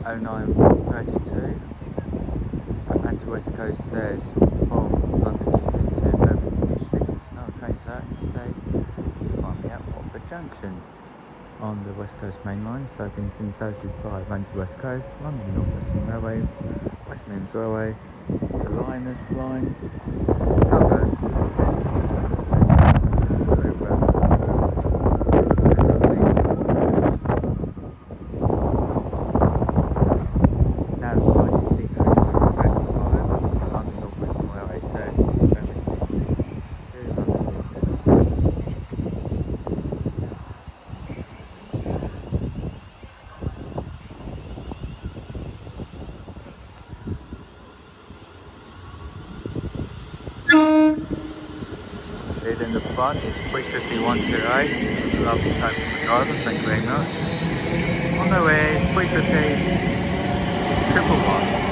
0932 Avanti West Coast says from London Euston to Northbound Street. There's no trains out today. You find me at Watford Junction on the West Coast main line, serving in services by Avanti West Coast, London Northwestern Railway, West Midlands Railway, the Linus Line, Southern, and Southern to in the front is 35128. Lovely time from the driver, thank you very much. On the way is 350 111.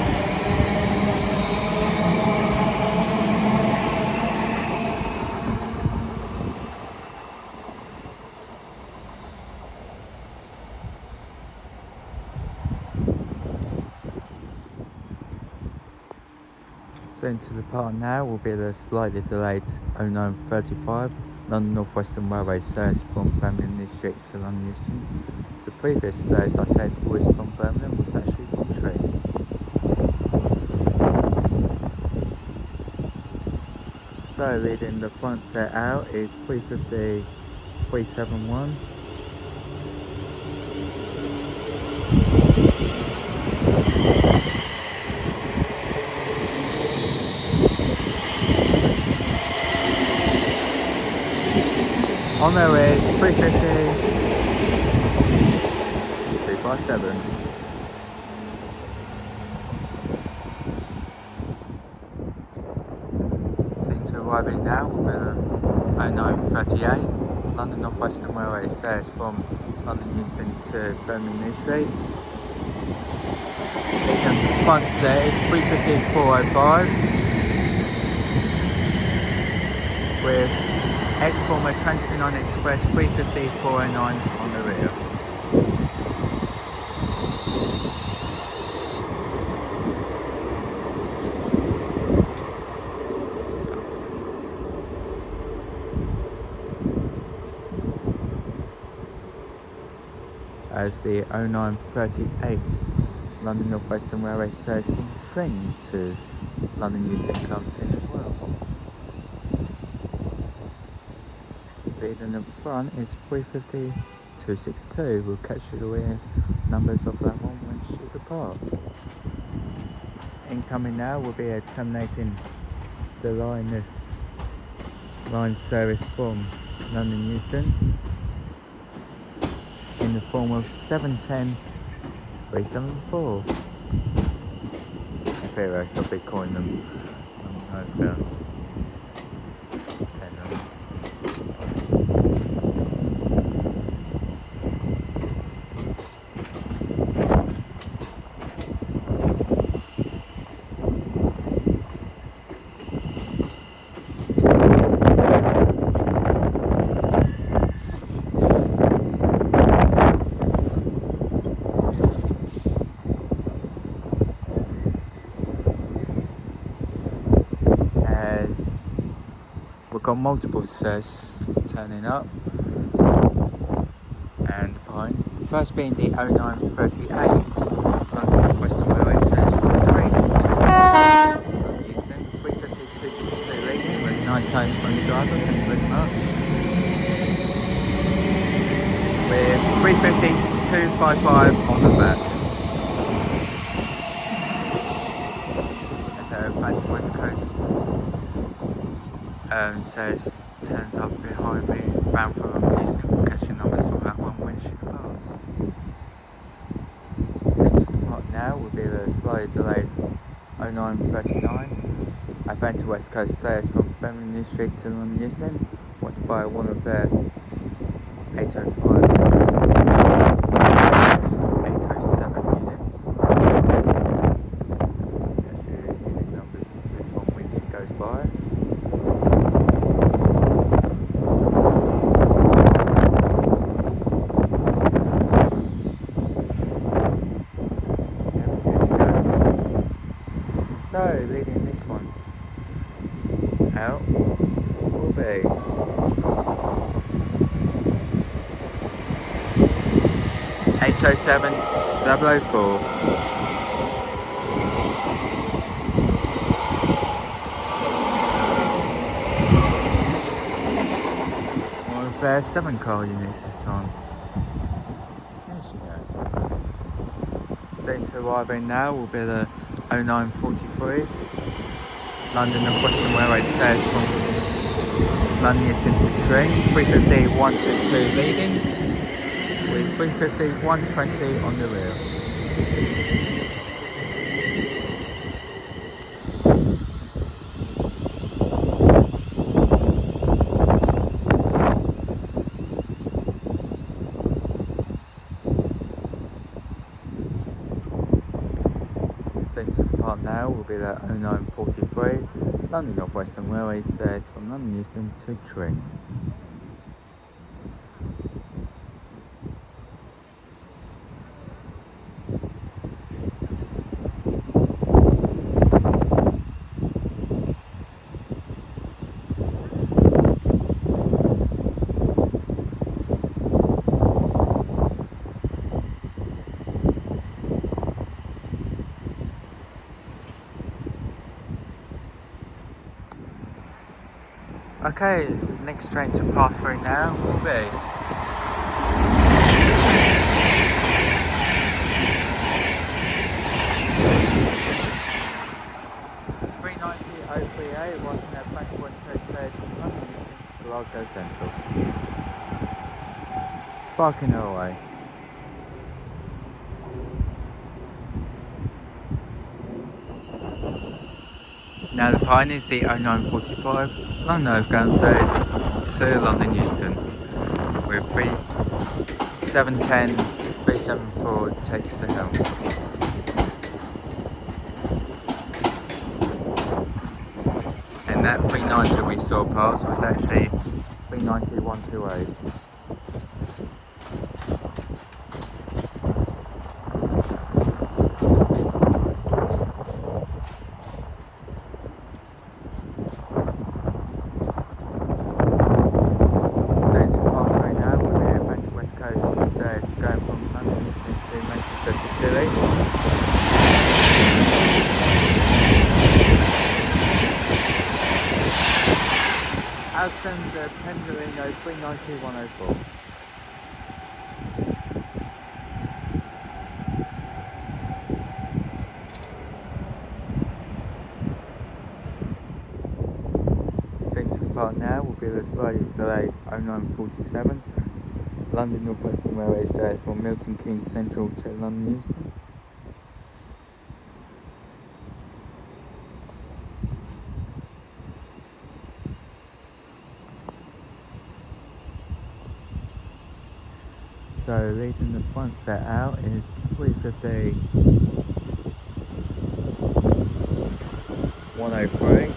So into the part now will be the slightly delayed 0935 London Northwestern Railway service from Birmingham District to London Euston. The previous service I said was from Birmingham was actually from train. So leading the front set out is 350 371. On their way is 350 357. Soon to arriving now will be the 0938 London Northwestern Railway says from London Euston to Birmingham Street. The front set is 350 405 with X-Former Trans-Pennine Express 350 409 on the rear. As the 0938 London Northwestern Railway service from Tring to London Euston comes in as well. In the front is 350 262. We'll catch you the rear numbers of that one when you depart. Incoming now will be a terminating the Linus line service from London Euston in the form of 710 374. If there else I'll be calling them over. Got multiple sets turning up and fine. First being the 0938 London Overground Railway says from Train to Euston, 350-262 leading with nice time from the driver, thank you very much. With 350-255 on the back. So Avanti West Coast says turns up behind me, bound for London Euston, catching numbers of that one when she departs. Central part now will be the slightly delayed 0939. Avanti West Coast says from Bakerloo Street to London Euston, watched by one of their 805 807 units. That's your unit numbers of this one when she goes by. So, leading this one's out will be 807 004. One of their 7 car units this time. There she goes. Soon to arriving now will be the 0943 London Overground Railway says from London Euston to train, 350 122 leading with 350 120 on the rear. Soon to depart now will be the 0943 London Northwestern Railway says from London Euston to Tring. Okay, next train to pass through now will be 390-038, watching the Avanti West Coast says from London Euston to Glasgow Central. Sparking her away. Now the pine is the 0945 London Overground says to London Euston with 3710 374 takes the helm. And that 390 we saw pass was actually 390 128. Alston, the Pendolino 390-104. Soon to depart now will be the slightly delayed 0947 London Northwestern Railway says from Milton Keynes Central to London Euston. So leading the front set out is 350 103.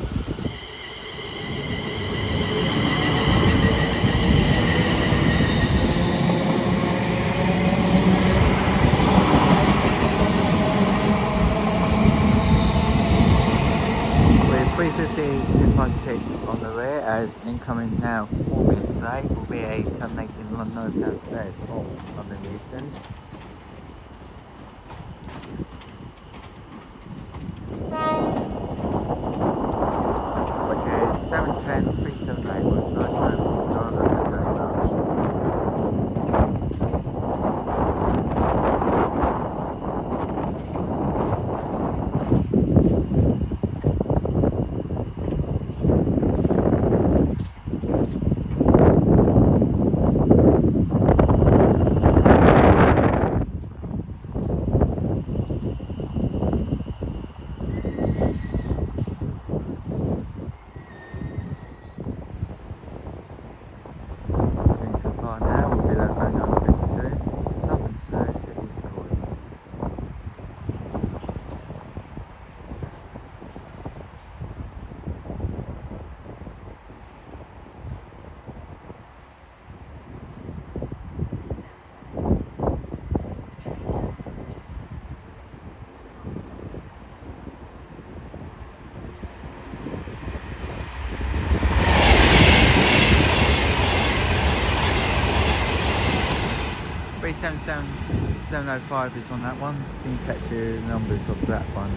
With 350 256 on the rear as incoming now 4 minutes late. Midday will be a terminating London Overground stairs from London Euston. Which is 710 378 with nice time from the driver for going much. $705 is on that one. Can you catch your numbers of that one?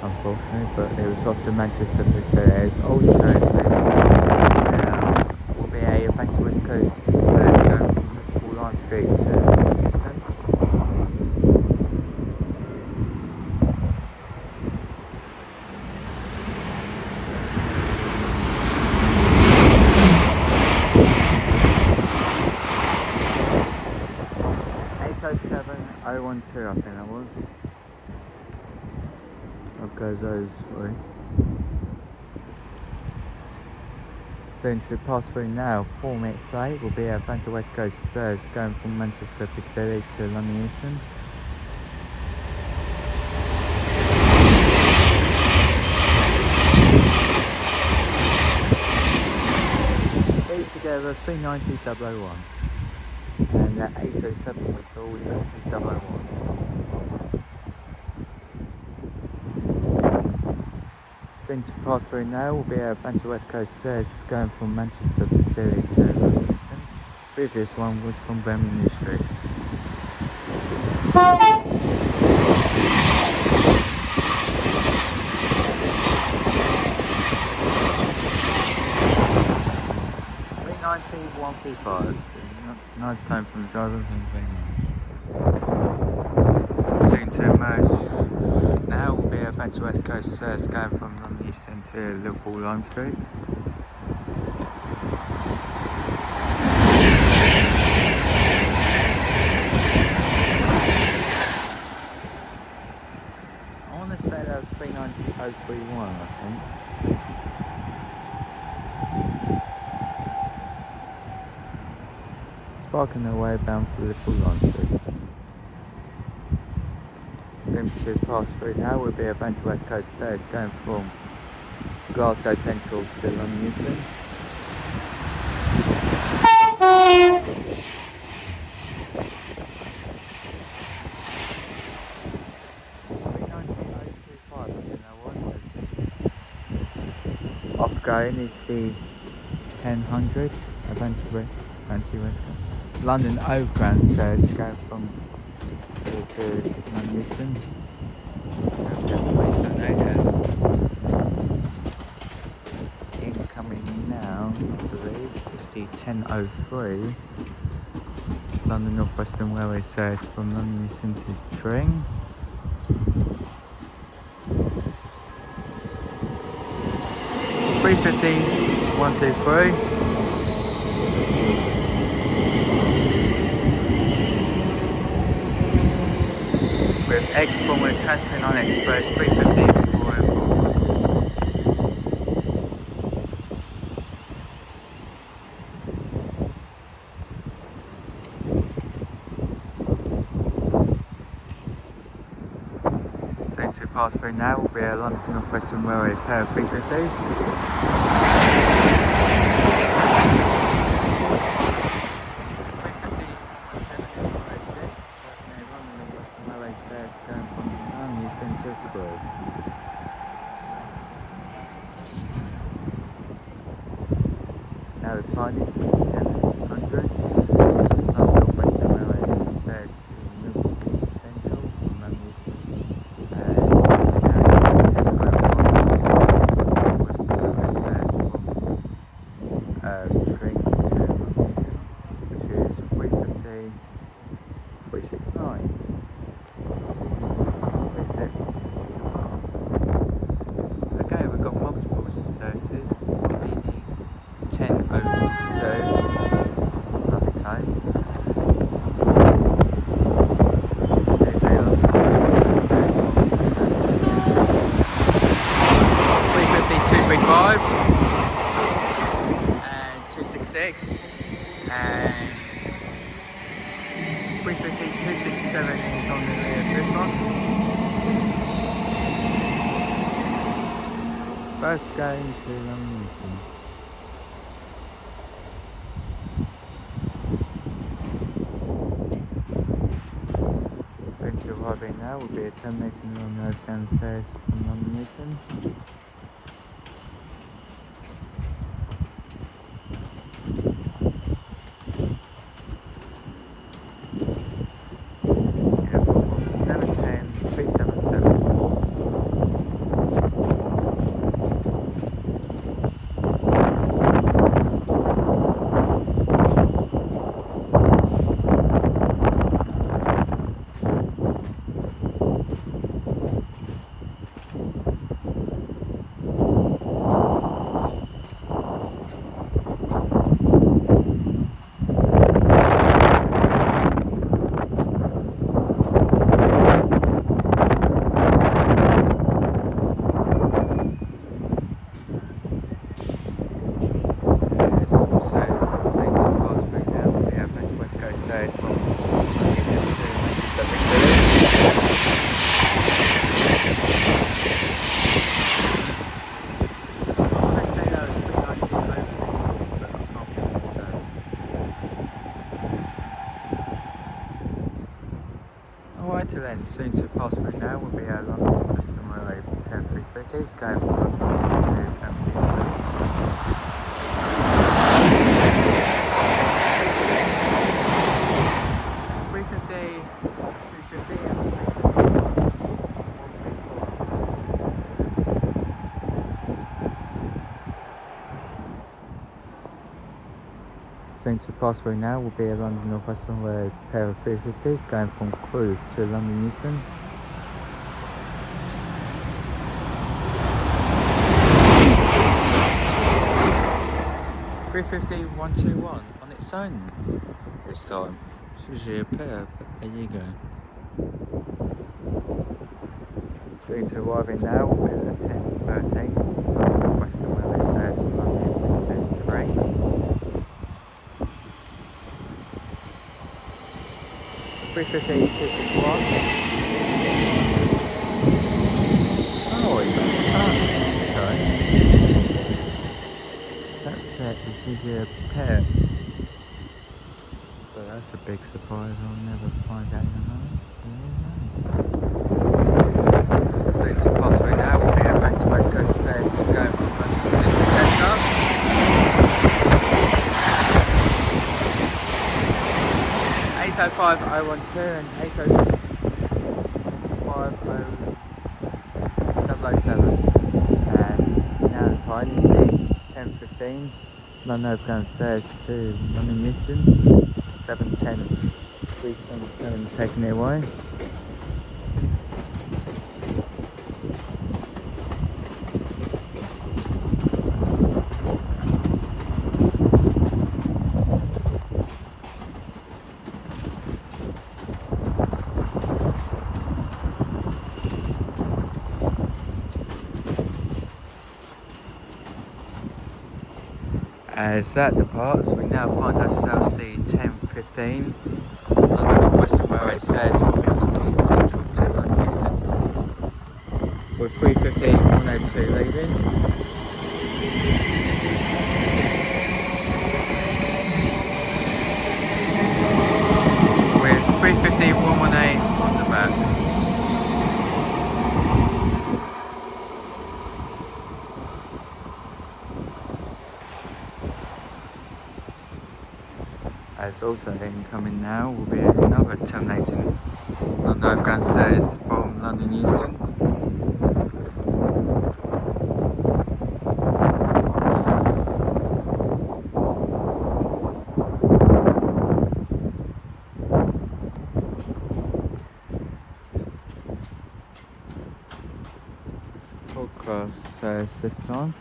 Unfortunately, but it was off to Manchester Piccadilly. Also, will be a Avanti West Coast going from Liverpool Line Street to Euston. I think that was. Of goes those three. Soon to pass through now, 4 minutes late, will be Avanti West Coast going from Manchester Piccadilly to London Euston. Together 390.001. And that 807 was always actually 001. Soon to pass through now will be our Avanti West Coast going from Manchester Piccadilly to London Euston. Previous one was from Birmingham Street. $390.135. Nice time from the driver. Soon to emerge now will be Avanti West Coast going from London Euston to Liverpool Line Street. I want to say that was 390.031, I think. Sparking their way bound for Liverpool Line Street. Soon to pass through now will be Avanti West Coast going from Glasgow Central to London Euston. Off going is the 1000 Avanti West Coast. London Overground going from here to London Euston. Incoming now, I believe, is the 1003 London Northwestern Railway service from London Euston to Tring. $350.123. With X Formula Transpennine Express 350 for airport. Soon to pass through now will be a London Northwestern Railway pair of 350s. Now the line is 1000. Northwestern Railway says to Milton Keynes Central from London Euston. Northwestern Railway says from Tring to London Euston, which is 3:50, 369. Okay, we've got multiple services. One being the 10:02, perfect time. This is a London service from 350, 235 and 266 and 350, 267 is on the this one. Both going to London Euston. So to arriving now will be a terminating along the Overground stairs from London Euston. Soon to pass through now will be our London Overground Railway pair of 350s going from London to Avanti West. 350, 250 and 134. Soon to pass through now will be a London Northwestern Railway pair of 350s going from Crewe to London Euston. $350-121 on its own this time. It's usually a pair, but there you go. Soon to arriving now will be the 10:13 Northwestern Railway says from London Euston to Tring. 350, 261. Oh, it's not sorry. That's it, this is a pair. But that's a big surprise, I'll never find out in a moment. So to pass through now will be Avanti West Coast says going from London Euston to Centre. 805-012 and 805-007. And now the pine is the 10:15. London Overground stairs to London Euston. 7:10. 377 taking it away. As that departs, we now find ourselves the 10:15. London Northwestern Railway says from Milton Keynes Central to London Euston. With 350-102 leaving. With 350-118 on the back. As also incoming now will be another terminating London Overground service from London Euston. Full cross service this time.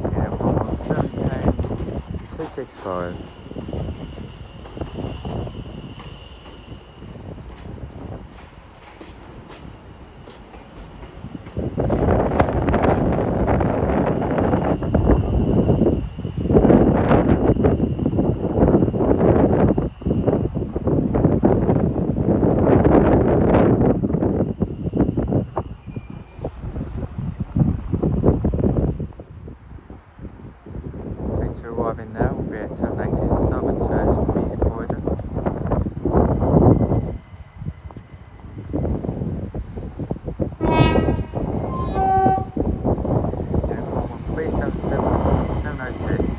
Yeah, 265. Arriving now will be at terminating southern service from East Croydon. Uniform 377706.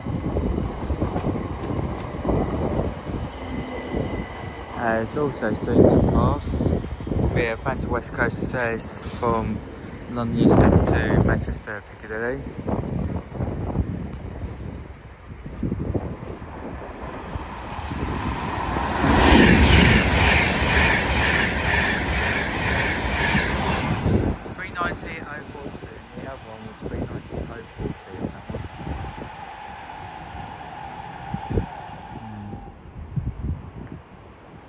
As also soon to pass will be a Avanti West Coast service from London Euston to Manchester Piccadilly.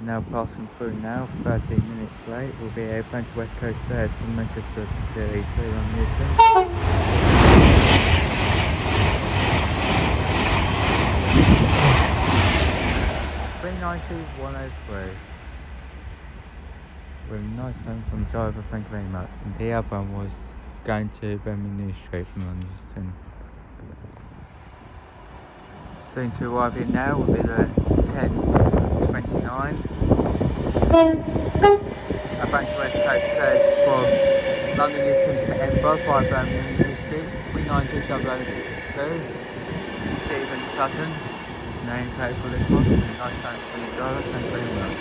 Now passing through now, 13 minutes late, will be a Avanti West Coast service from Manchester Piccadilly to London Euston. 390-103. With a nice note from driver, thank you very much. And the other one was going to Bakerloo Street from London Euston. Soon to arrive here now will be the 10:29. Avanti West Coast service from London Euston to Edinburgh by Bakerloo Street, 390-002. Stephen Sutton is the name plate for this one. Nice time for the driver, thank you very much.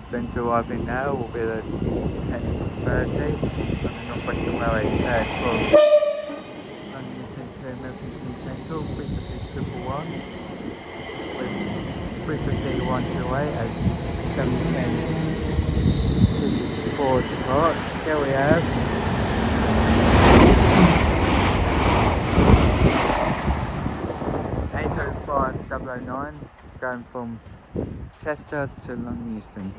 Soon to arriving now will be the 10:30 on the Northwestern Railway service from London Euston to Milton Keynes Central, 350-111, with 350-128 as 710-264 departs. Here we have 805-009 going from Chester to London Euston.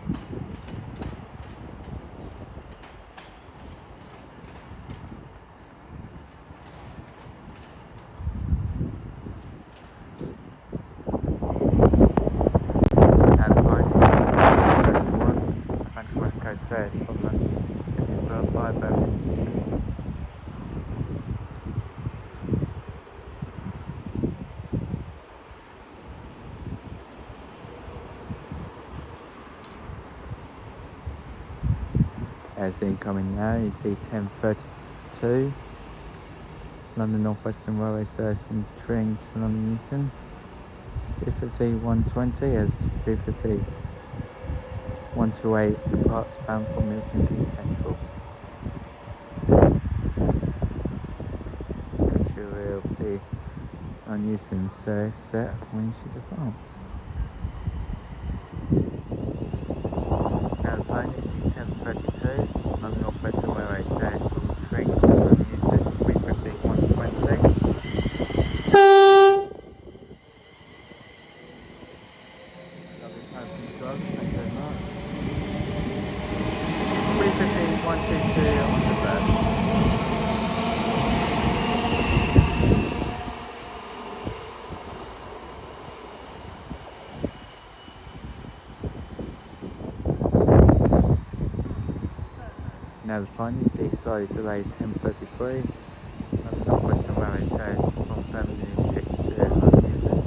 And the line is 31, Avanti West Coast service from London Euston to Edinburgh by Bakerloo Street. As incoming now, you see 10:32, London Northwestern Railway service from Tring to London Euston, 350-120 as 350-128 departs bound for Milton Keynes Central. Picture of the London Euston service set when she departs. Now the plane is 10:32, London Northwestern Railway service from Tring to London Euston, 350-120. Lovely time from the driver, thank you very much. 350-122 on the bus. now the Pioneer C slightly delayed 10:33. The Northwestern Railway says from Birmingham Street to London Euston.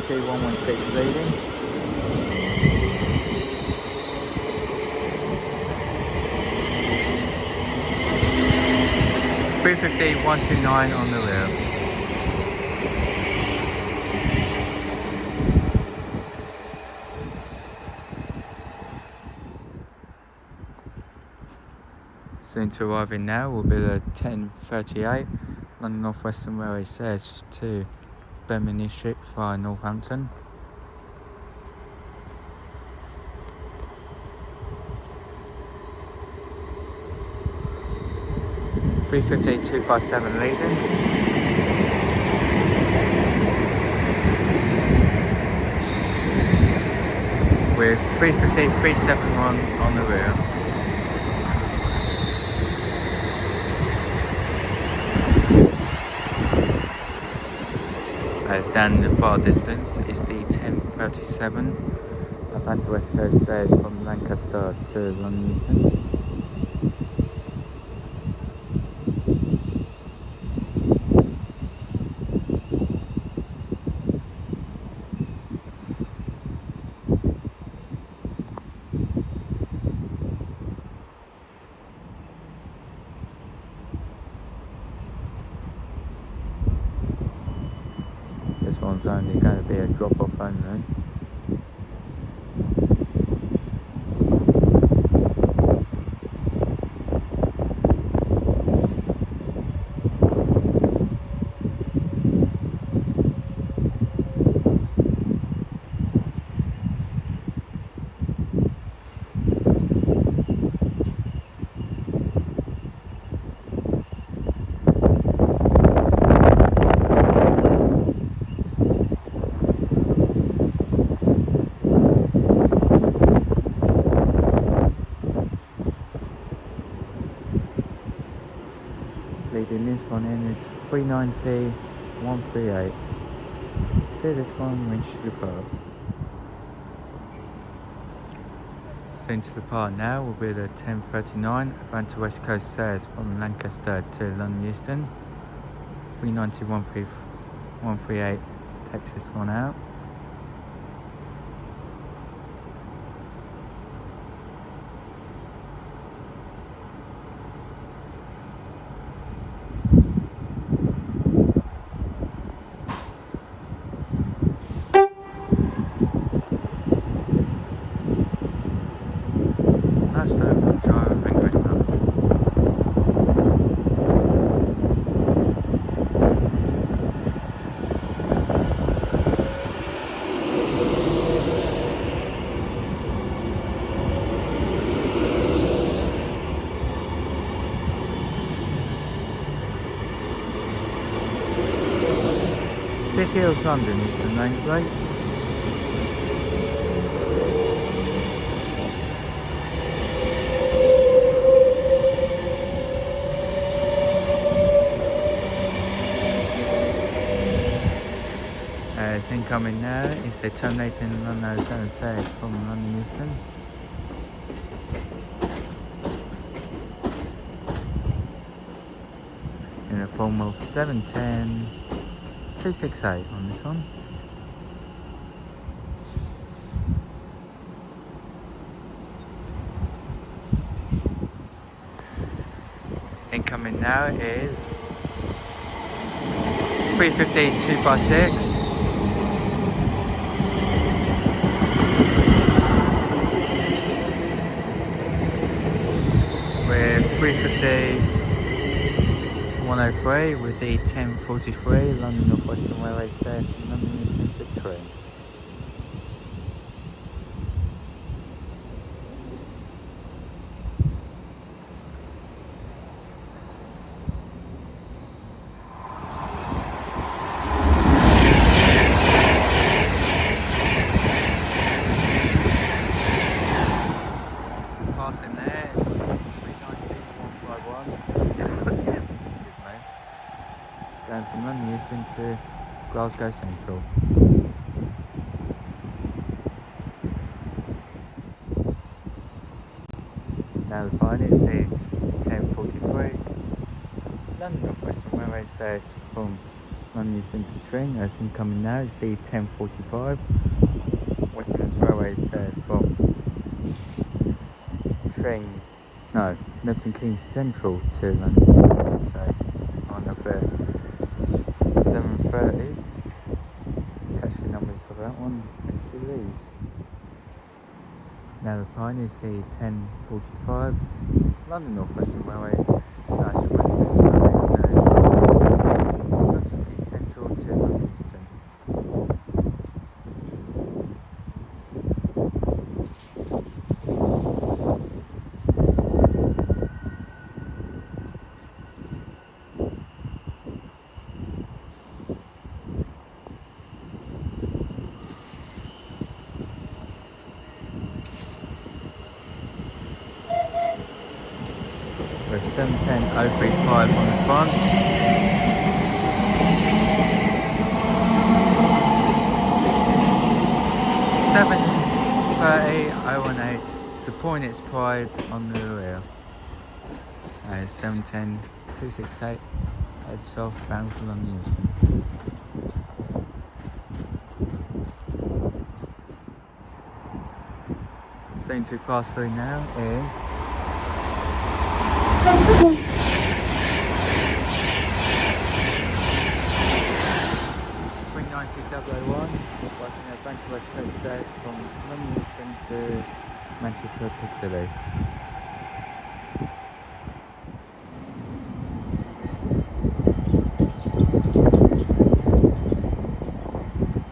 116 leading. .350 129 on the rear. Soon to arriving now will be the 10:38. London Northwestern Railway says to Birmingham Street via Northampton. .350 257 leading. With 350 371 on the rear. As down in the far distance is the 10:37. Avanti West Coast says from Lancaster to London Euston. This one's only going to be a drop off only. Leading this one in is 390 138. See this one when she depart. Soon to depart now will be the 10:39. Avanti West Coast says from Lancaster to London Euston. 390 138 takes this one out. City of London is the nameplate. As incoming now is the terminating London Overground says from London Euston. In a form of 710 268 on this one. Incoming now is 350 256. With 350 103 with the 10:43 London Northwestern Railway says from London Euston to train. Passing there, 390 151. Going from London Euston to Glasgow Central. Now the line is the 10:43. London Northwestern Railway says from London Euston to Tring, as incoming now is the 10:45. West Midlands Railway says from Milton Keynes Central to London Euston, I should say, on the 7:30s. Catch the numbers of that one when she leaves. Now the Pine is the 10:45. London Northwestern Railway / West Midlands Railway says from Milton Keynes Central to London Euston. With 710.035 on the front. .018 supporting its pride on the rear. 710.268 head southbound for London Euston. Thing to pass through now is 390.001, working Avanti West Coast South from London Euston to Manchester Piccadilly.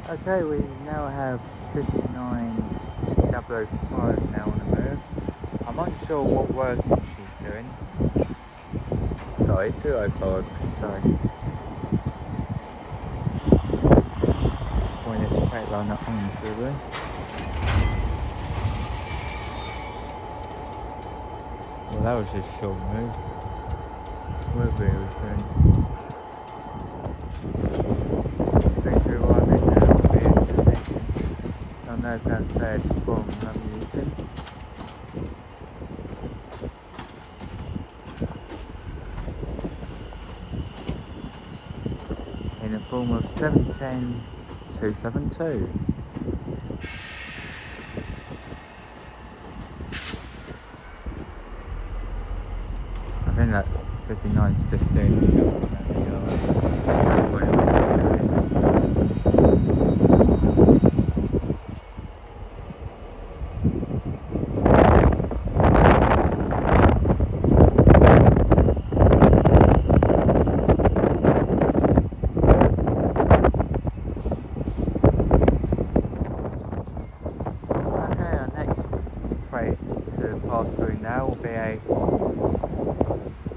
Okay, we now have 59.005 now on the move. I'm unsure what work she's doing. Sorry, 205, sorry. Point it straight line up on through there. Well, that was just a short move. We'll be returning. Northbound South from London Euston. In the form of 710.272. I think that 59 is just doing to pass through now will be a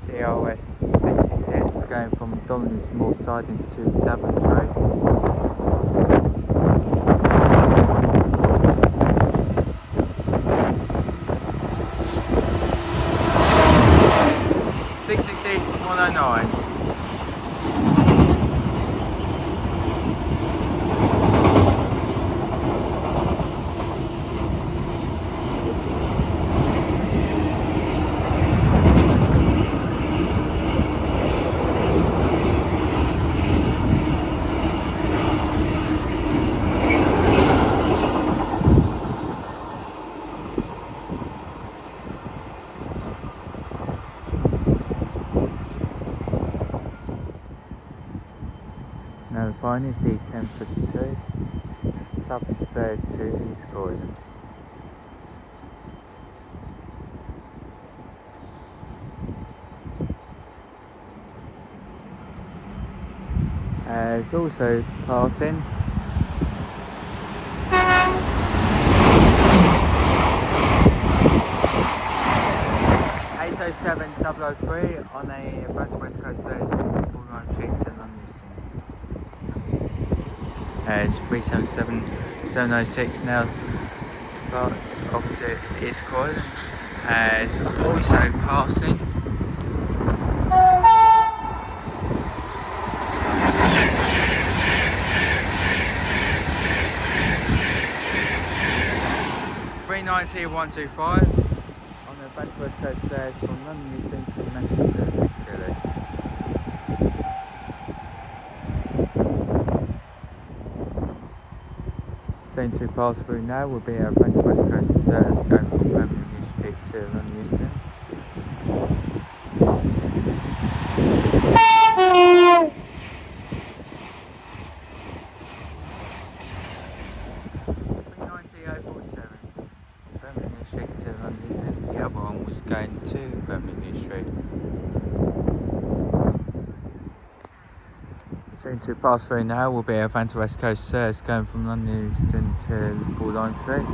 CRS 66 going from Domino's Moor sidings to Daventry. Now the Pine is the 1052, Southern Stairs to East Croydon. It's also passing 807.003 on a Avanti West Coast Stairs from Northbound Avanti to London Euston. It's 377.706 now, parts off to East Croydon. It's also passing 390-125 on the Avanti West Coast stairs from London Euston to Manchester Piccadilly. Soon to pass through now will be our Avanti West Coast stairs going from Bakerloo Street to London Euston. To London Euston. The other one was going to Bakerloo Street. Soon to pass through now will be Avanti West Coast stairs going from London Euston to Broad Street.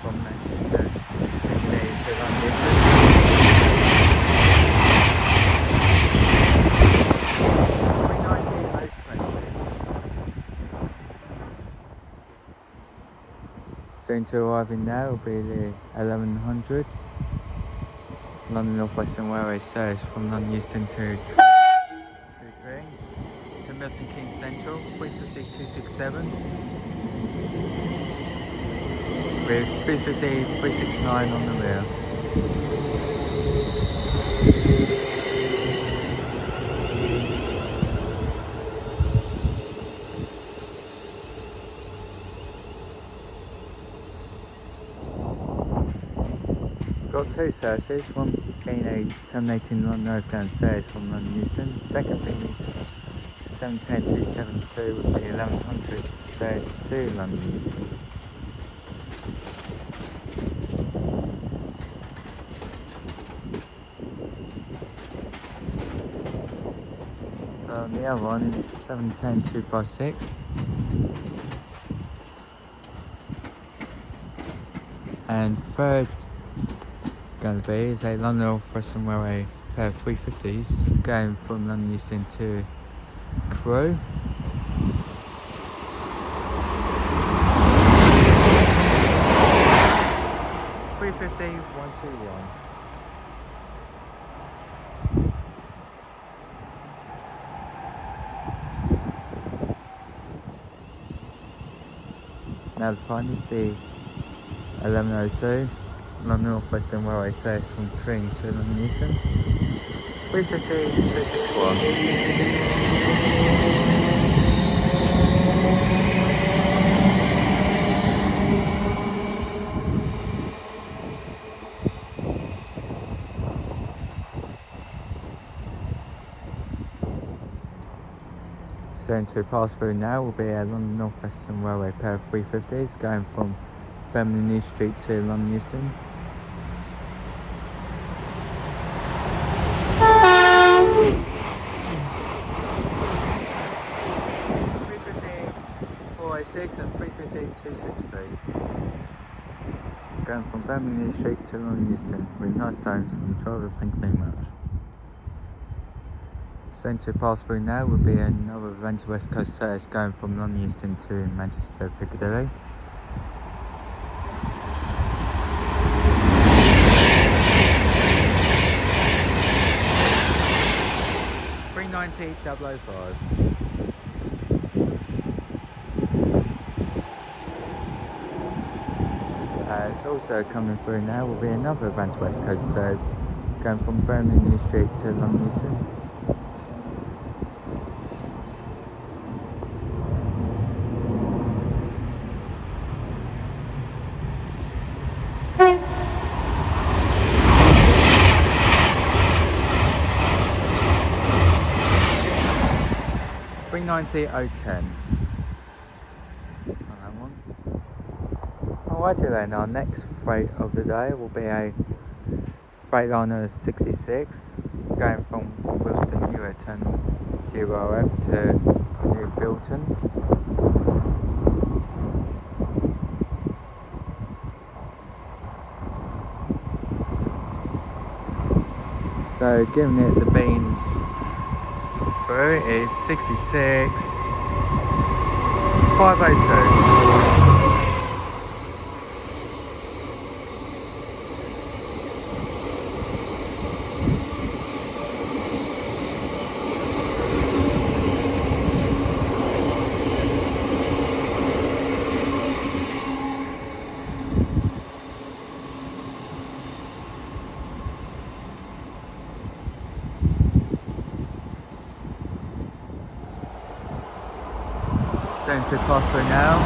From Manchester Midday to London Euston. Soon to arriving now will be the 1100 London Northwestern Railway stairs from London Euston to Milton Keynes Central, 350-267. With 350-369 on the rear. Got two services, one being a terminating London Overground stairs from London Euston, second being 710-272 with the 1100 stairs to London Euston. The other one is 710-256. And third going to be is a London Overground Railway pair of 350s going from London Euston to Crewe. (350-121). Now the point is the 1102 London Northwestern Railway stairs from Tring to London Euston, 350-261. Soon to pass through now will be a London Northwestern Railway pair of 350s going from Bakerloo Street to London Euston. And 350-263 going from Bakerloo Street to London Euston with nice times from the driver. Thank you very much. Soon to pass through now will be another Avanti West Coast stairs going from London Euston to Manchester Piccadilly. (390-005). It's also coming through now will be another Avanti West Coast stairs going from Bakerloo Street to London Euston. (390-010). Alrighty then, our next freight of the day will be a Freightliner 66 going from Willesden Junction 0F to New Bilton. So giving it the beans through is 66,502. Going to pass through now.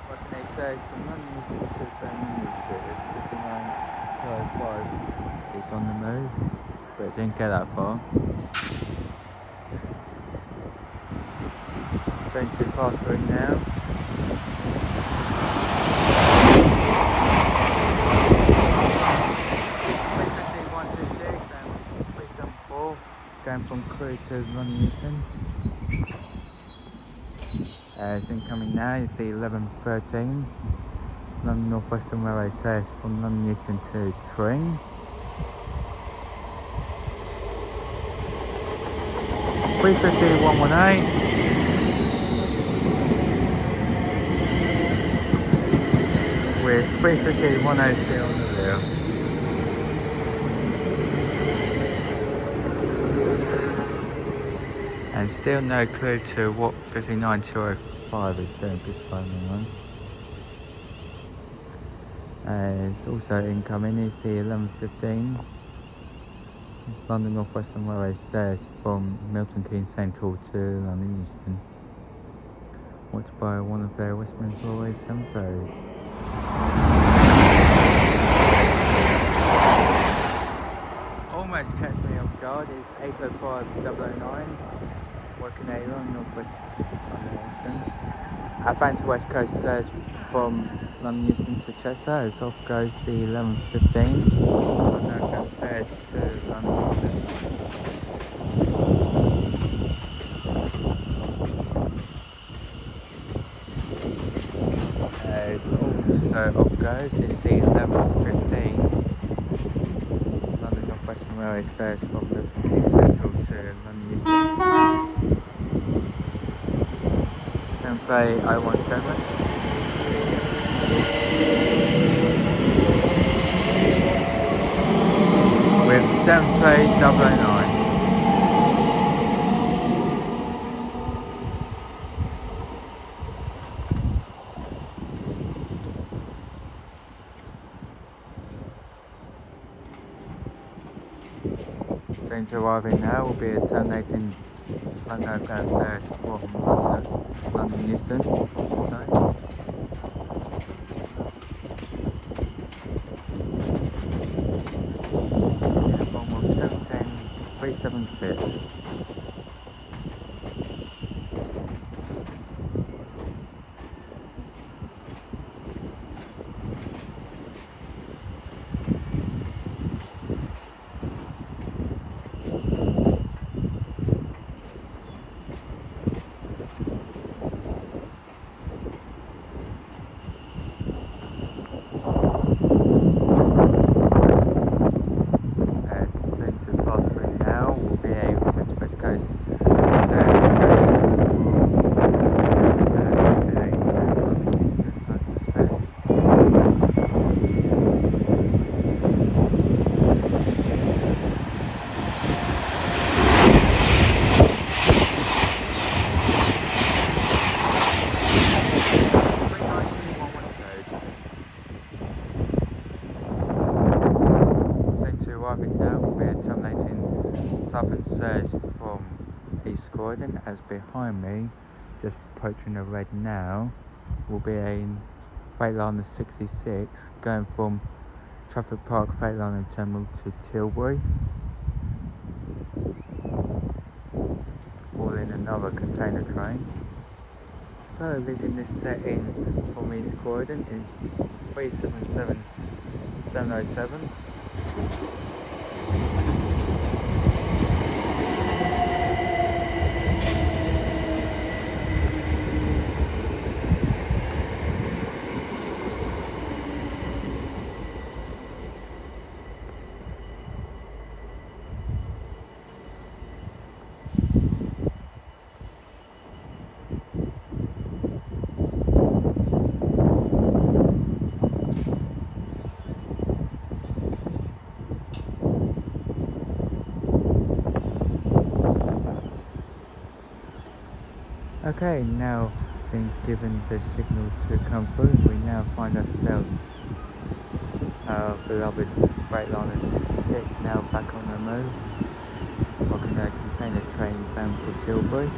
What can they say? From London Euston to Bakerloo Street, it's 59.5. It's on the move, but it didn't get that far. Going to pass through now. Going from Croydon to London Euston. It's incoming now, it's the 11:13. London Northwestern Railway says from London Euston to Tring. (350-118). With 350-103 on the rear. And still no clue to what 59-205 is doing this timing on. It's also incoming is the 11:15. London Northwestern Railway says from Milton Keynes Central to London Euston. Watched by one of their West Midlands Railway 730s. Almost kept me off guard is 805-009. Working area on Northwest Junction. Avanti West Coast says from London Euston to Chester. As off goes the 11:15. Underground fares to London Euston. As also off goes is the 11:15. London Northwestern Railway says from Milton Keynes Central to London Euston. 017 with 009. Soon to arriving now will be a terminating London Overground service from London Euston, uniform of 17376. Surge from East Croydon, as behind me, just approaching the red now, will be a Freightliner 66 going from Trafford Park Freightliner Terminal to Tilbury, all in another container train. So leading this set in from East Croydon is 377707. Okay, now been given the signal to come through, we now find ourselves our beloved Freightliner 66 now back on the move, rocking a container train bound for Tilbury.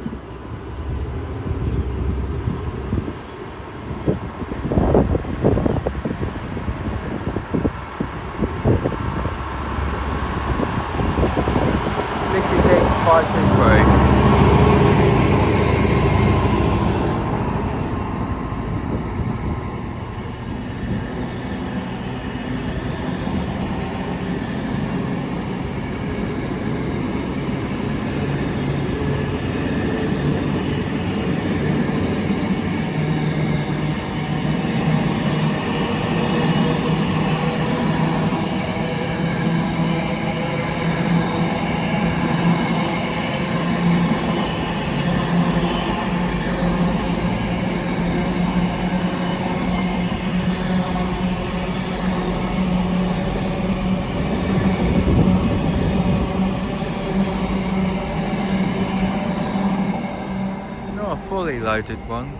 Fully loaded one,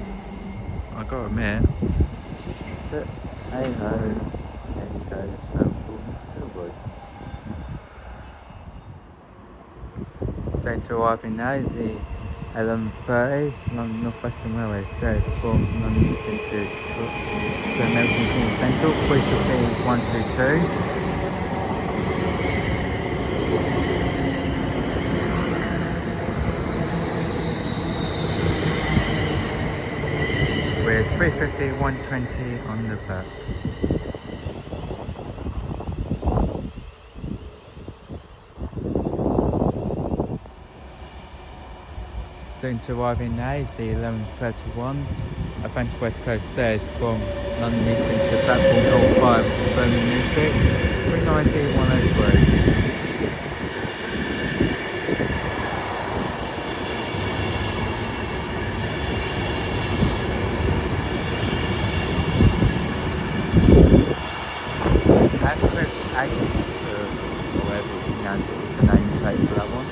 I gotta admit, but hey ho, there you go, it's bound for Tilbury. So to arriving now, the 11:30 London Northwestern Railway service from London Euston to Milton Keynes Central, 3:15 122. With 350 120 on the back. Soon to arriving now is the 11:31 Avanti West Coast service from London Euston to Clapham North via Birmingham Street, 390 103. It's the nameplate for that one.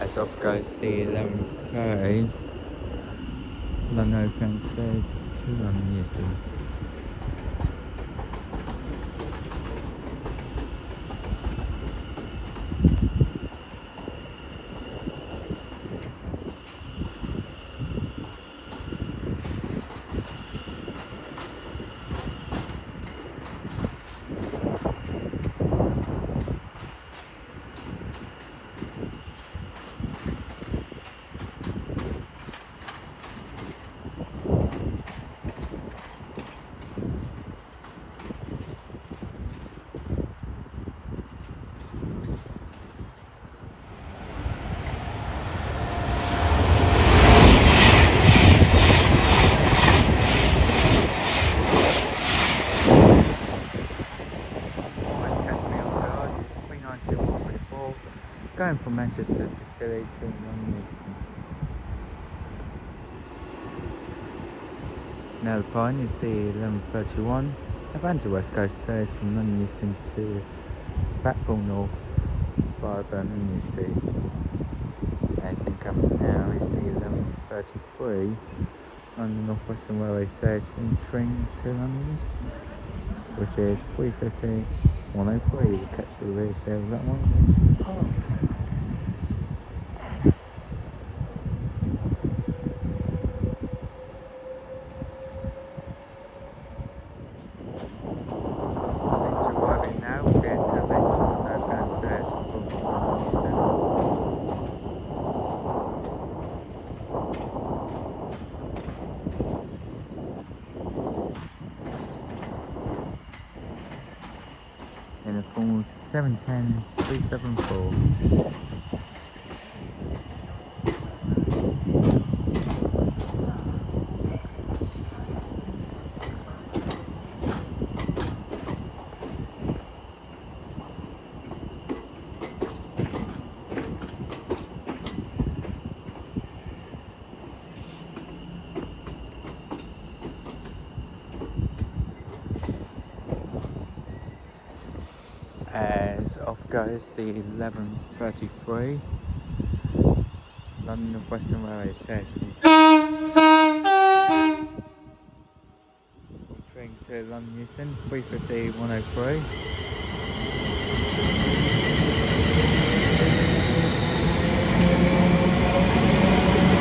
As off goes the 11:30 London Overground service to London Euston. Going from Manchester to Piccadilly to London. Now the point is the 11:31 Avanti West Coast service from London Euston to Blackpool North via Birmingham Street. As incoming now is the 11:33 London Northwestern Railway service from Tring to London Euston, which is 350 103. We'll catch the rear sale of that one. In a full 710 374. off goes the 11:33 London Overground Railway says from train to London Euston, 3:50, 103.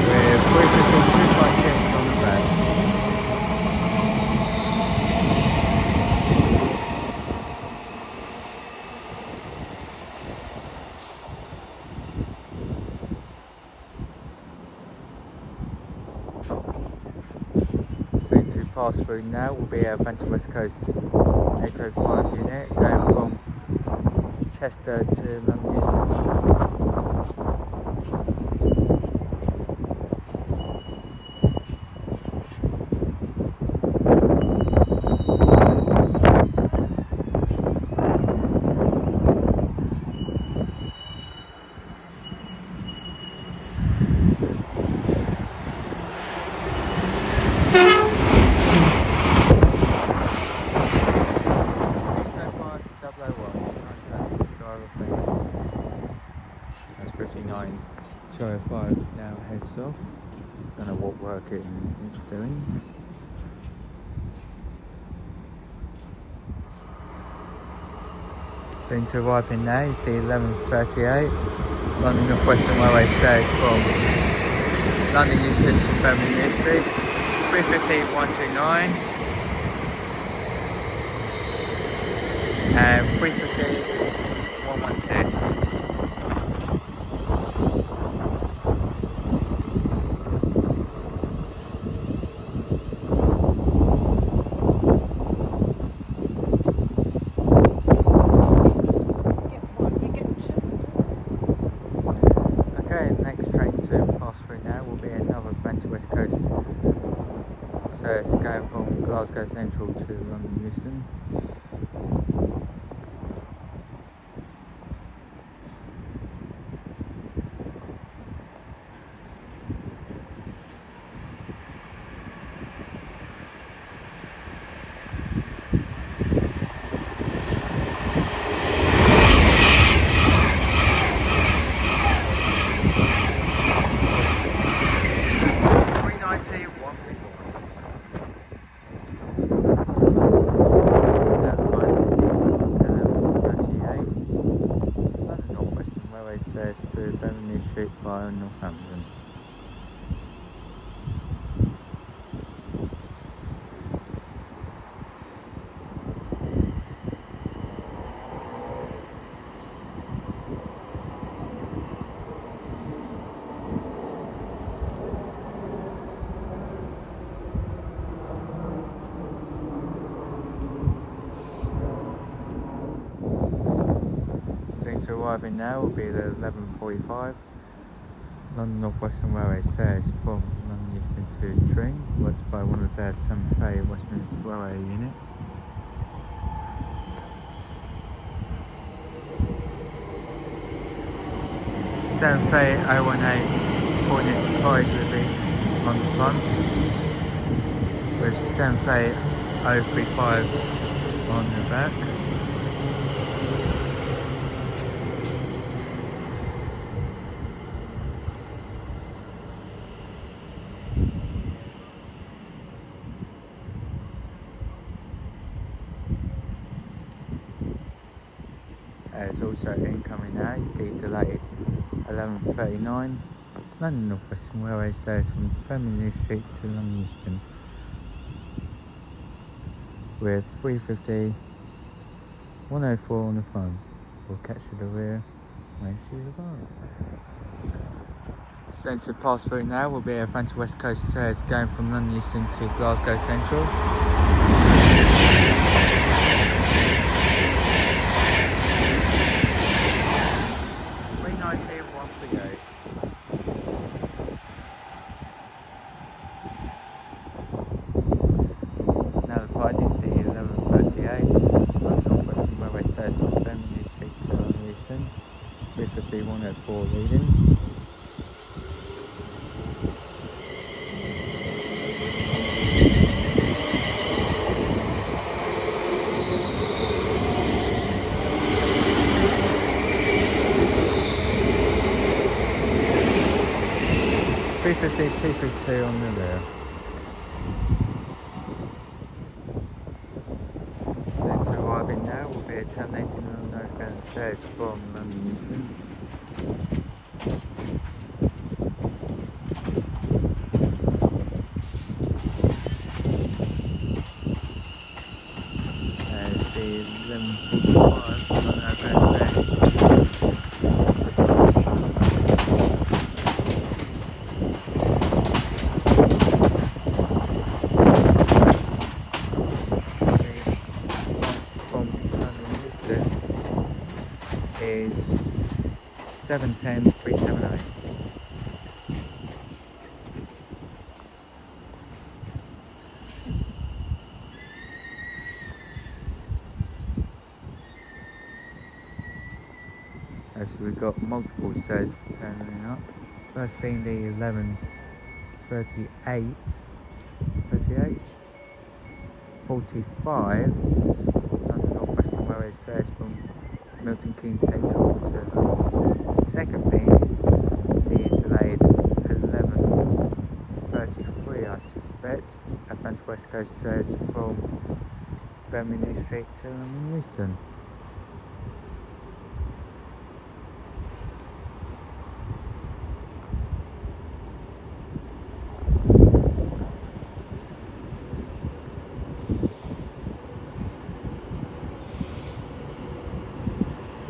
We're 3:52 on the back. Pass through now will be Avanti West Coast 805 unit going from Chester to London Euston. That's 59 205 now heads off. Don't know what work it's doing. Soon to arrive in now is the 11:38 London Northwestern Railway says from London Euston to Bakerloo Street, 3:15 129 and 3:15 116. Next train to pass through now will be another Avanti West Coast. So it's going from Glasgow Central to London Euston. Says to Bakerloo Street via Northampton. To arriving now will be the 11:45 London Northwestern Railway says from London Euston to Tring, worked by one of their St Westminster Railway units. St 018 coordinates advisory on the front, with St 035 on the back. It's also incoming now is the delayed 11:39 London Northwestern Railway says from Bakerloo Street to London Euston, with 3:50 104 on the phone. We'll catch you the rear when she's arrives. Centre pass through now will be Avanti West Coast says going from London Euston to Glasgow Central. Now the point is the 11:38 London Northwestern Railway says from Bakerloo Street to London Euston, 3:50 104 leading. 350, 252 on the rear. Next arriving now will be terminating on Northbound stairs from London Euston. There's the 11:45 on Northbound stairs. Is 710 378. So we've got multiple stairs turning up. First being the 11:38, 45 on the Northwestern where it says from Milton Keynes Central to London. Second being is the delayed 11:33, I suspect. Avanti West Coast says from Bakerloo Street to London Euston.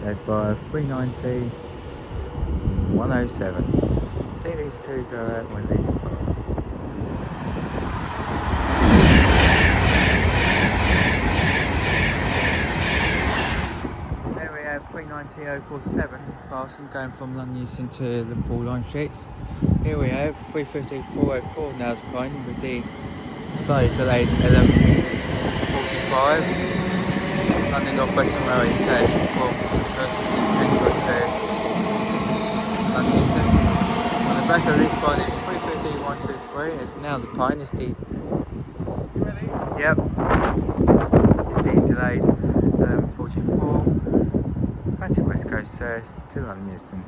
Led by 390 107. See these two go out when they depart. There we have 390 047 passing going from London Euston to Liverpool line streets. Here we have 350 404 now departing with the slightly delayed 11:45. London Northwestern Railway says from Milton Keynes Central to London Euston. On the back of this one is 350 123. It's now the pine. It's the. You ready? Yep. It's the delayed 11:44. Avanti West Coast says to London Euston.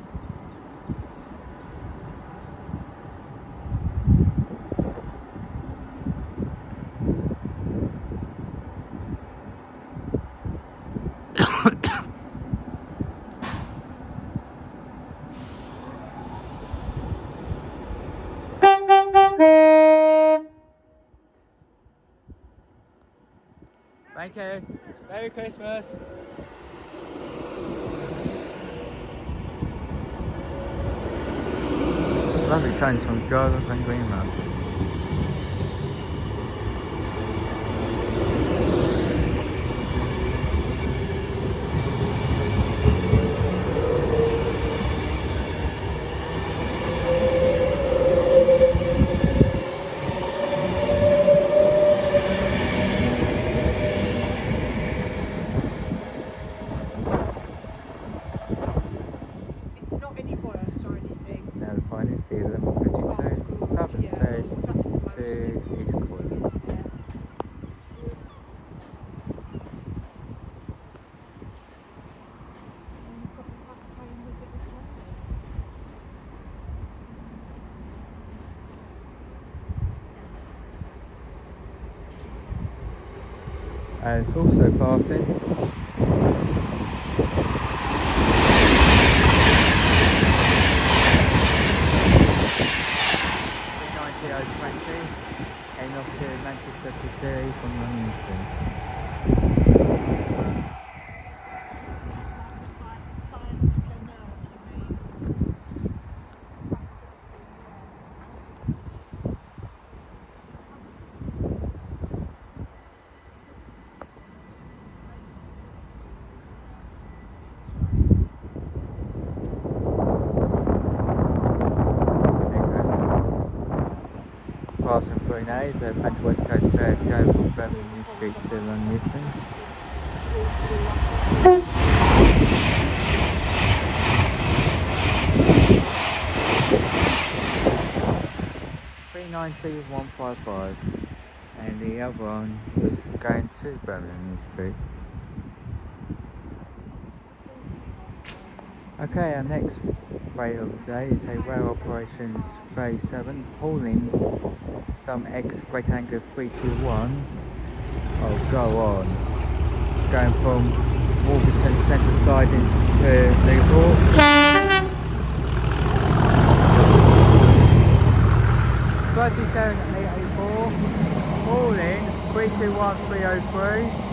Thank you. Merry Christmas. Lovely trains from Jarlath and Greenland. The 11:52 Southern says to East Croydon. And it's also passing heading off to Manchester Midday from London Euston. Passing through now is Avanti West Coast stairs going from Bakerloo Street to London Euston. (390-155) and the other one was going to Bakerloo Street. Okay, our next freight of the day is a rail operations 37 hauling some ex-Great Anglia 321s. Oh, go on. Going from Warburton Centre sidings to Newport. 37884 hauling 321303.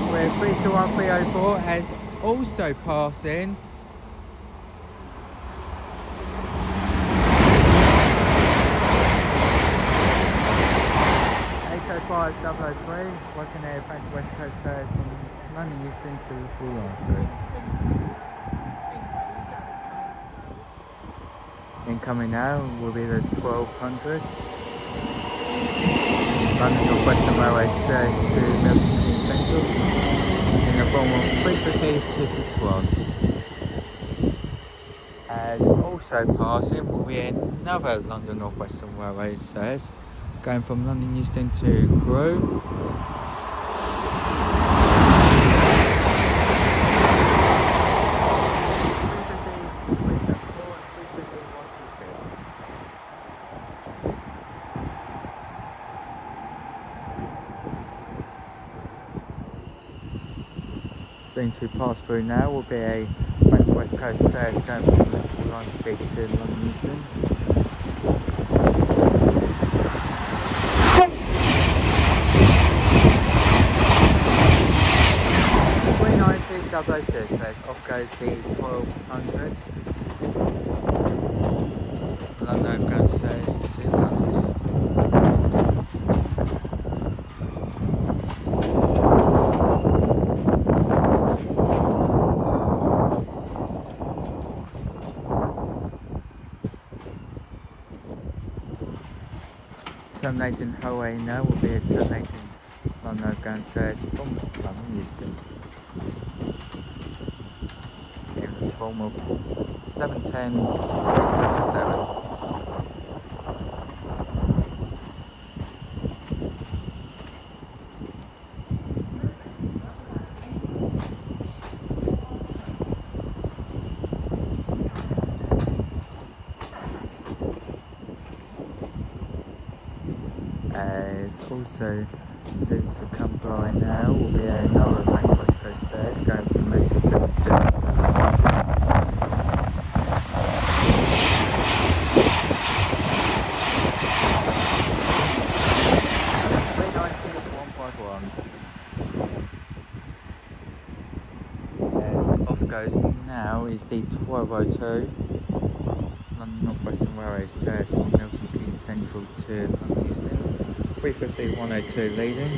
Where 321304 has also passing 80503, working at Avanti West Coast service from London Euston to Broad Street. Incoming now will be the 1200. London Northwestern Railway service to Milton Keynes Central in the form of 35261. As also passing will be another London Northwestern Railway service going from London Euston to Crewe. Soon to pass through now will be a Avanti West Coast service going from Liverpool Line Street to London Euston. Says off goes the 1200. London Overground says to London Euston. Terminating Harrow now will be a terminating London Overground service from London Euston. In the form of 710377. As also soon to come by now will be another Avanti West Coast service going from Manchester to 39151. Off goes now is the 1202 London Northwestern Railway service from Milton Keynes Central to London Euston. 350-102 leading.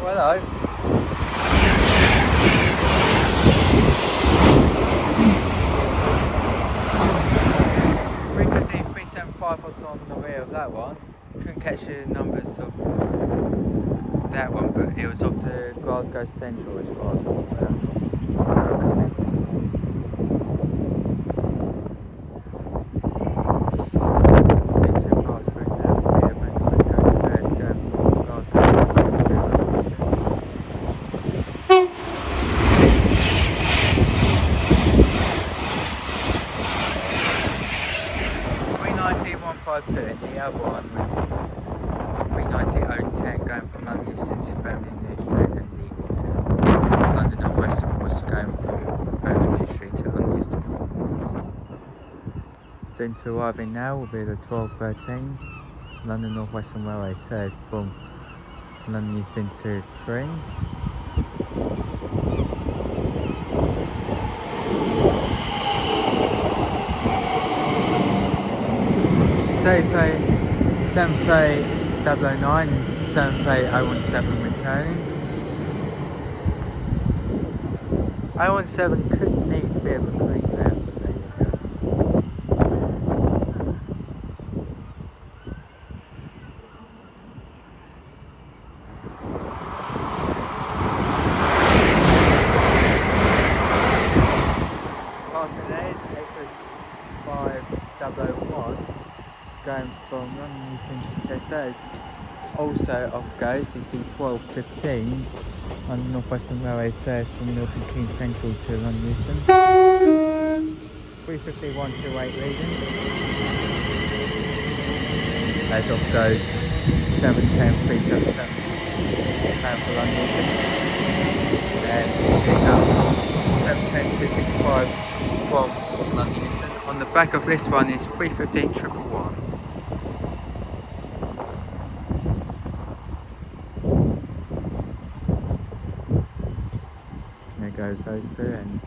Hello. 375 was on the rear of that one. Couldn't catch the numbers of that one, but it was off to Glasgow Central as far as I'm aware. And the other one was 390-010 going from London Euston to Bakerloo Street, and the London Northwestern was going from Bakerloo Street to London Euston. Soon to arriving now will be the 1213 London Northwestern Railway service from London Euston to Tring. Seventh 009 and 78017 returning. 017 could need a bit of a clean there, but there you go. service. Also off goes is the 12:15 on the Northwestern Railway service from Milton Keynes Central to London Euston. 3:5128 leaving. As off goes 7:10 377 bound for London Euston. And here comes 7:10 265 from London Euston. On the back of this one is 3:15 111. There goes those two, and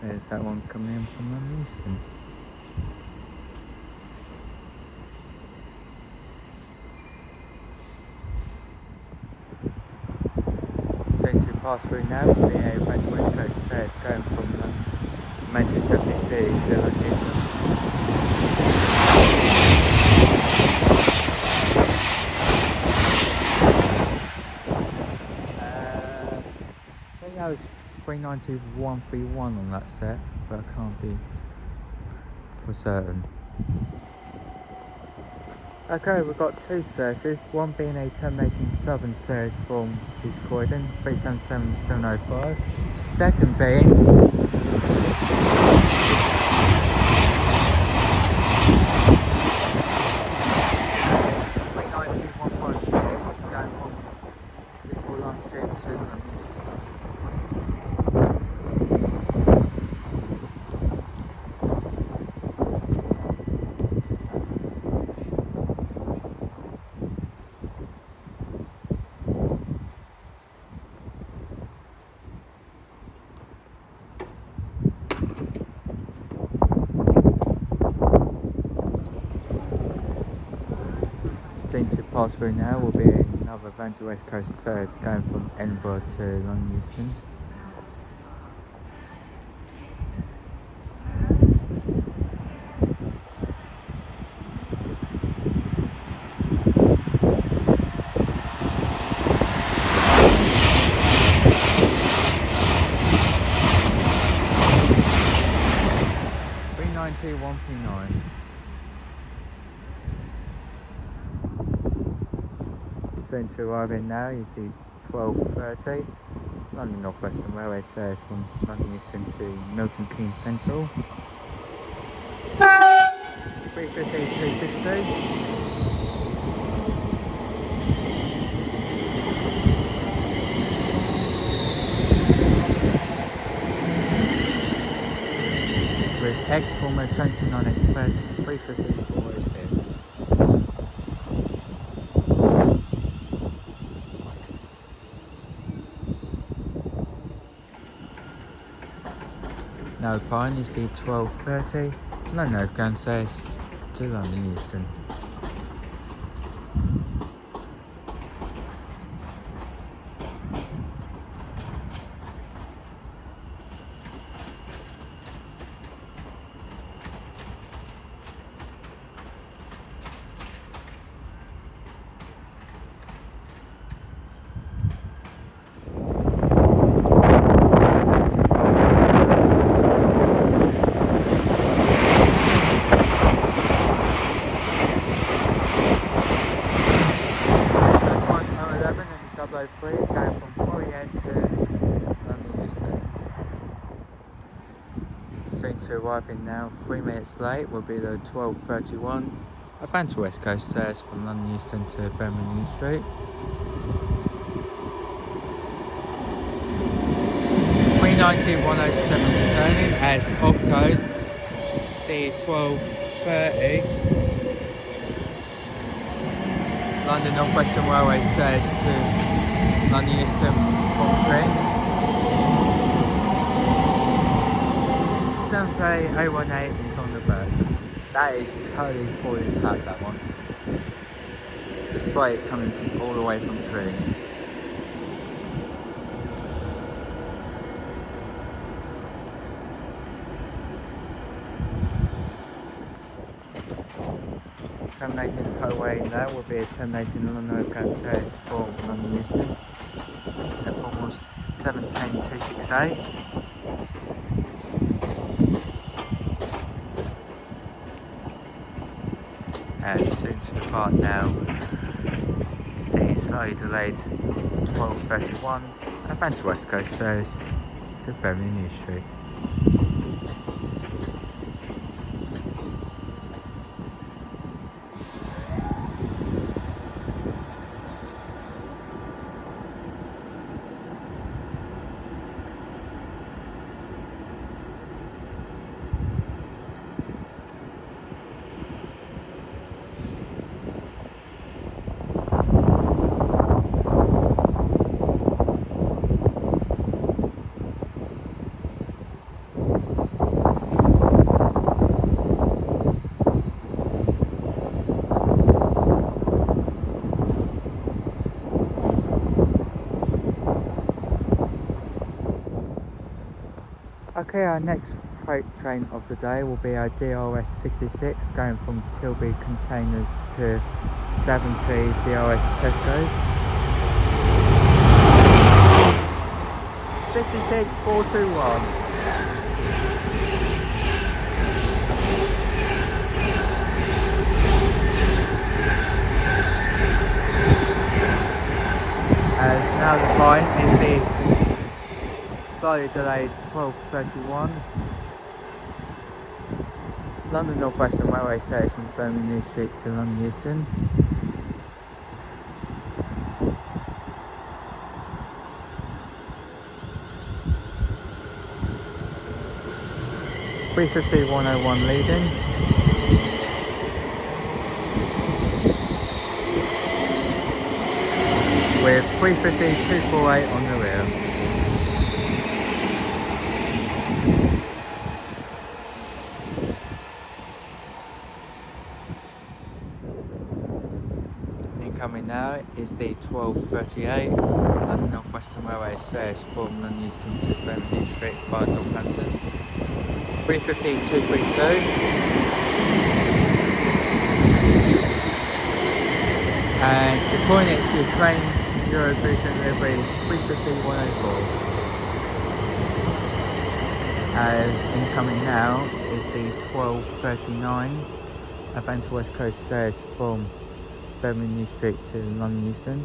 there's that one coming in from London Euston. Soon to pass through now will be a Avanti West Coast service going from Manchester Midday to London Euston. I think that was 392.131 on that set, but I can't be for certain. Okay, we've got two services, one being a terminating southern service from East Croydon, 377-705. Second being going from Liverpool Lime Street to London Euston. Soon to pass through now will be another Avanti West Coast service going from Edinburgh to London Euston. Soon to arrive in now is the 12:30 London Northwestern Railway service from London Euston to Milton Keynes Central. 3:15-360. With X former Transpennine Express 3:15-406. Now Pine is the 12:30 London Overground service to London Euston. Going from Colne to London Euston. Soon to arriving now, 3 minutes late, will be the 12:31 Avanti West Coast service from London Euston to Bakerloo Street. 390-107 returning as off goes the 12:30 London Northwestern Railway service to London Euston from train. 73818 is on the back. That is totally fully packed, that one. Despite it coming from all the way from train. Terminating Harrow Wealdstone now will be a terminating London Overground service for London Euston. The form was 710-268. soon to depart now. It's getting slightly delayed. 12:31. Avanti West Coast service to Beverley New Street. Okay, our next freight train of the day will be our DRS 66 going from Tilbury Containers to Daventry DRS Tesco's. 66421. As now the fine is the slightly delayed 12:31. London Northwestern Railway service from Birmingham New Street to London Euston. (350-101) leading. With 350-248 on the rear. Incoming now is the 12:38 London Northwestern Railway service from London Euston to Birmingham New Street via Northampton. 350-232. And supporting it to Ukraine Eurovision delivery is 350-104. As incoming now is the 12:39 Avanti West Coast service from Birmingham New Street to London Euston.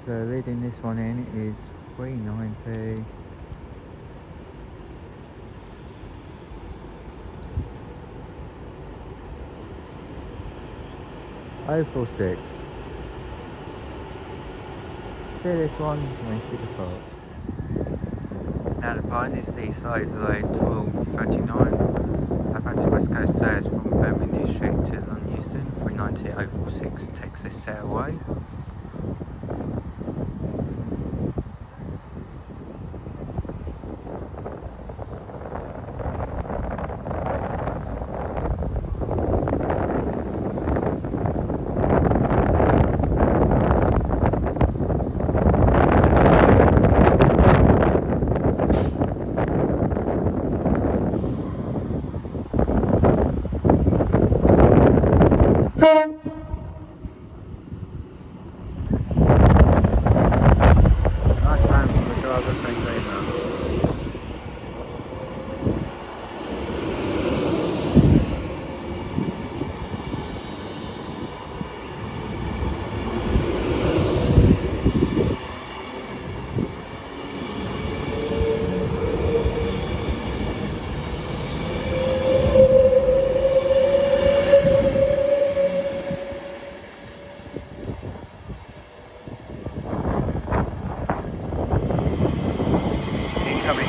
So leading this one in is 390. (046). See this one when she departs. Now the pine is the side delayed 12:39. Avanti West Coast service from Birmingham New Street to London Euston. 390-046 takes this set away.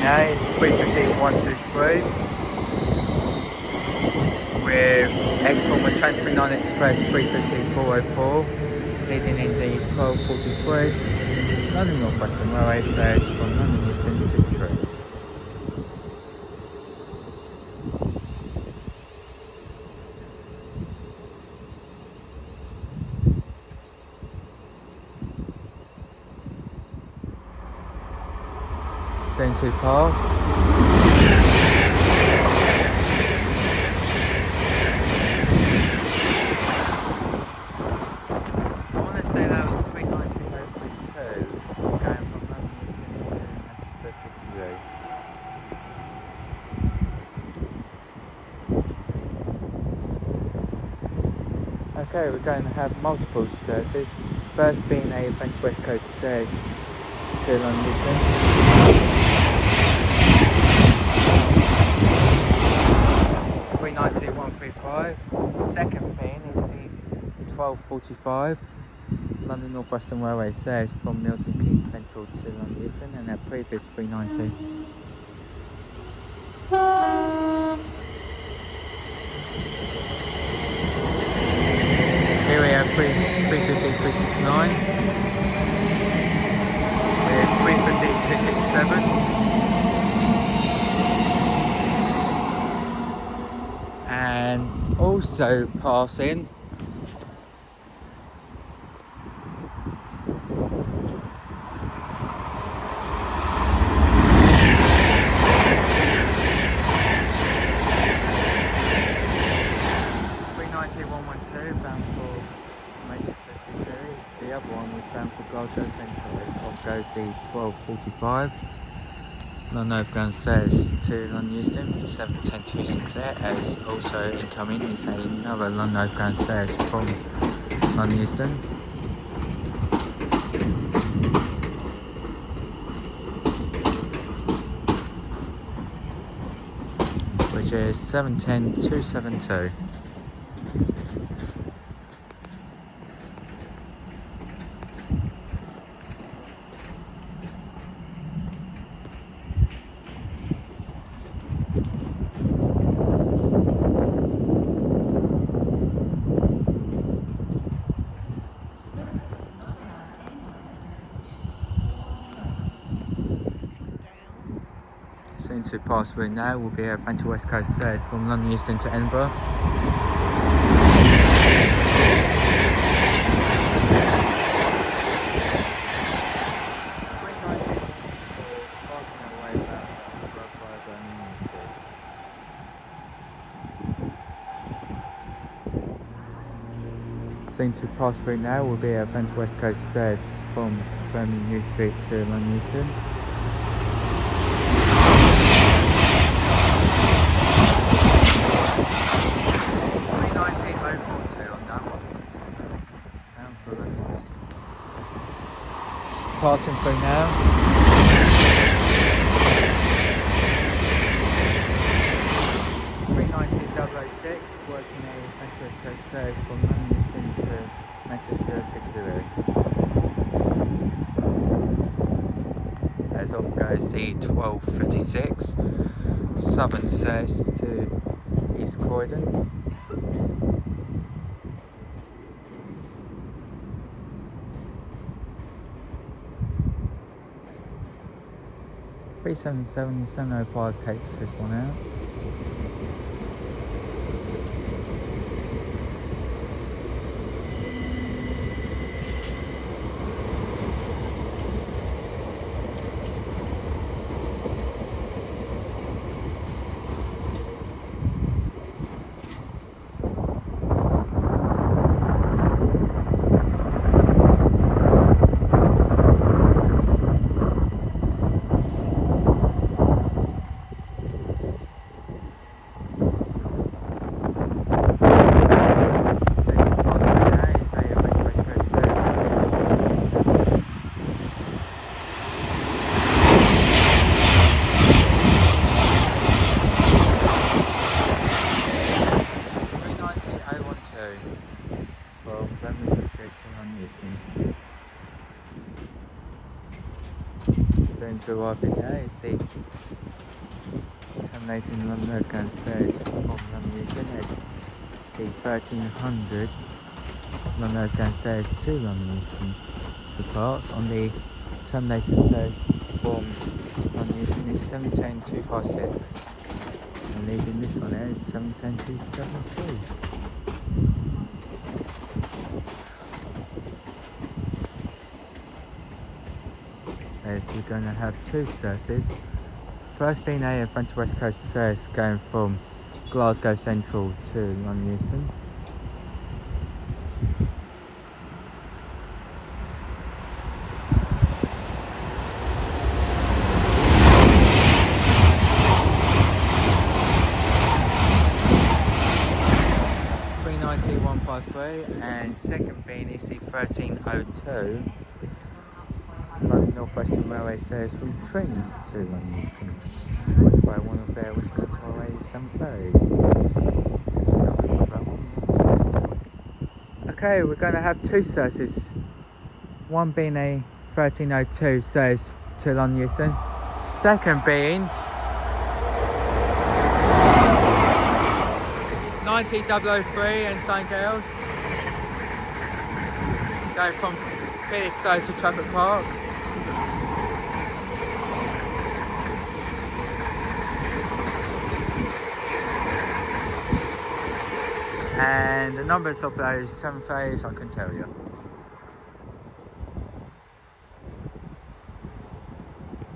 Is 350-123 with X-Form Transport 9 Express 350-404 leading in the 12:43 London Northwestern Railway service from London Euston to Tree. soon to pass. I want to say that was 319.02 going from London Euston to Manchester Piccadilly. Okay, we're going to have multiple services. First being a Avanti West Coast service to London Euston. 392.135. Second being is the 12:45 London Northwestern Railway service from Milton Keynes Central to London Euston, and their previous 390. Here we have 350, 369. We have 350, 267. And also passing bound for Manchester City. The other one was bound for Glasgow Central. Off goes the 12:45 London Overground says to London Euston for 7:10.26 as also incoming is another London Overground says from London Euston. Which is 7:10.272. Soon to pass through now will be a Avanti West Coast service from London Euston to Edinburgh. Soon to pass through now will be a Avanti West Coast service from Birmingham New Street to London Euston. Passing through now. (319.006) working a Avanti West Coast service from London Euston to Manchester Piccadilly. As off goes the 12:56 Southern service to East Croydon. 377.705 takes this one out. To arriving now is the terminating London Overground service from London Euston as the 1300 London Overground service to London Euston departs on the terminating service from London Euston is 7:10.256 and leaving this one there is 7:10.272. As we're going to have two services first being a Avanti West Coast service going from Glasgow Central to London Euston. And second being is the 1302 London Northwestern Railway service from Tring to London Euston, which by one of their Western Railways some ferries. Okay, we're going to have two services, one being a 1302 service to London Euston, second being 90003 and St Albans, going from Felixstowe to Trafford Park. And the numbers of those 7 ferries I can tell you.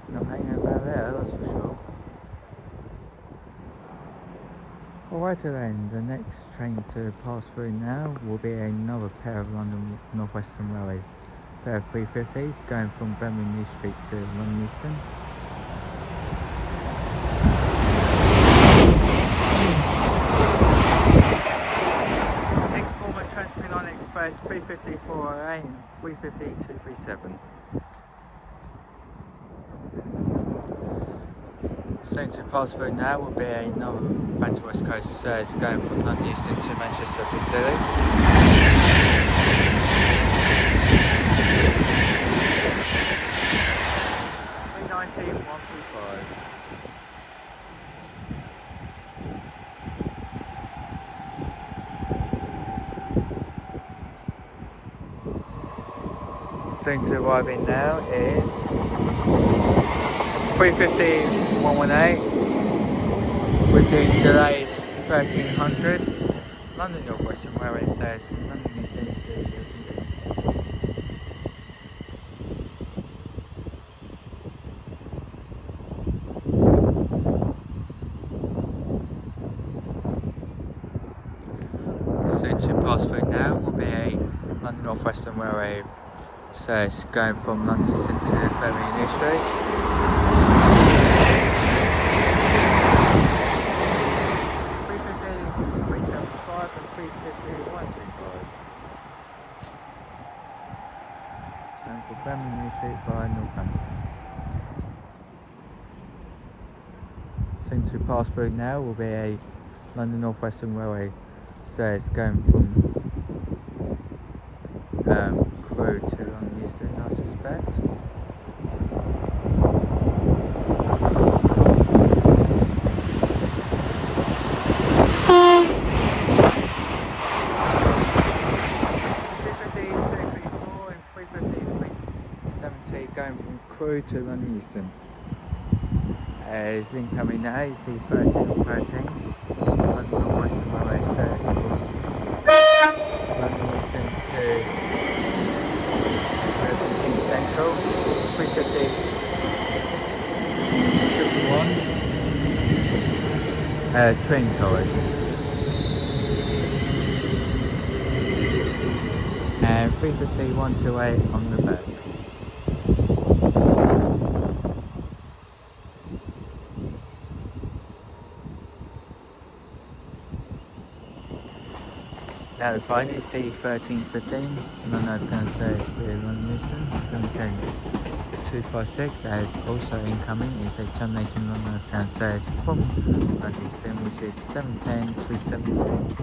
Not hanging about there, that's for sure. Alright then, the next train to pass through now will be another pair of London Northwestern Railways. Pair of 350s going from Birmingham New Street to London Euston. Next format Transmission Line Express 350-408 and 350-237. Soon to pass through now will be another Avanti West Coast service going from London Euston to Manchester Piccadilly. 135. Soon to arriving now is 350-118 with the delayed 1300 London Northwestern Railway service from London Euston to Willesden Junction. Soon to pass through now will be a London Northwestern Railway service going from London Euston to Birmingham New Street. 350-375 and 350-125. And for Birmingham New Street via Northampton. Soon to pass through now will be a London Northwestern Railway service going from Crewe to London Euston, I suspect. Going from Crewe to London Euston. As incoming now is the 1313 London Northwestern Railway service from London Euston to Milton Keynes Central. 350-1 train, sorry. And 350-128 on the back. Now the fine is the 1315 London Overground service to London Euston, 710-256, as also incoming is a terminating London Overground service from London Euston, which is 710-372.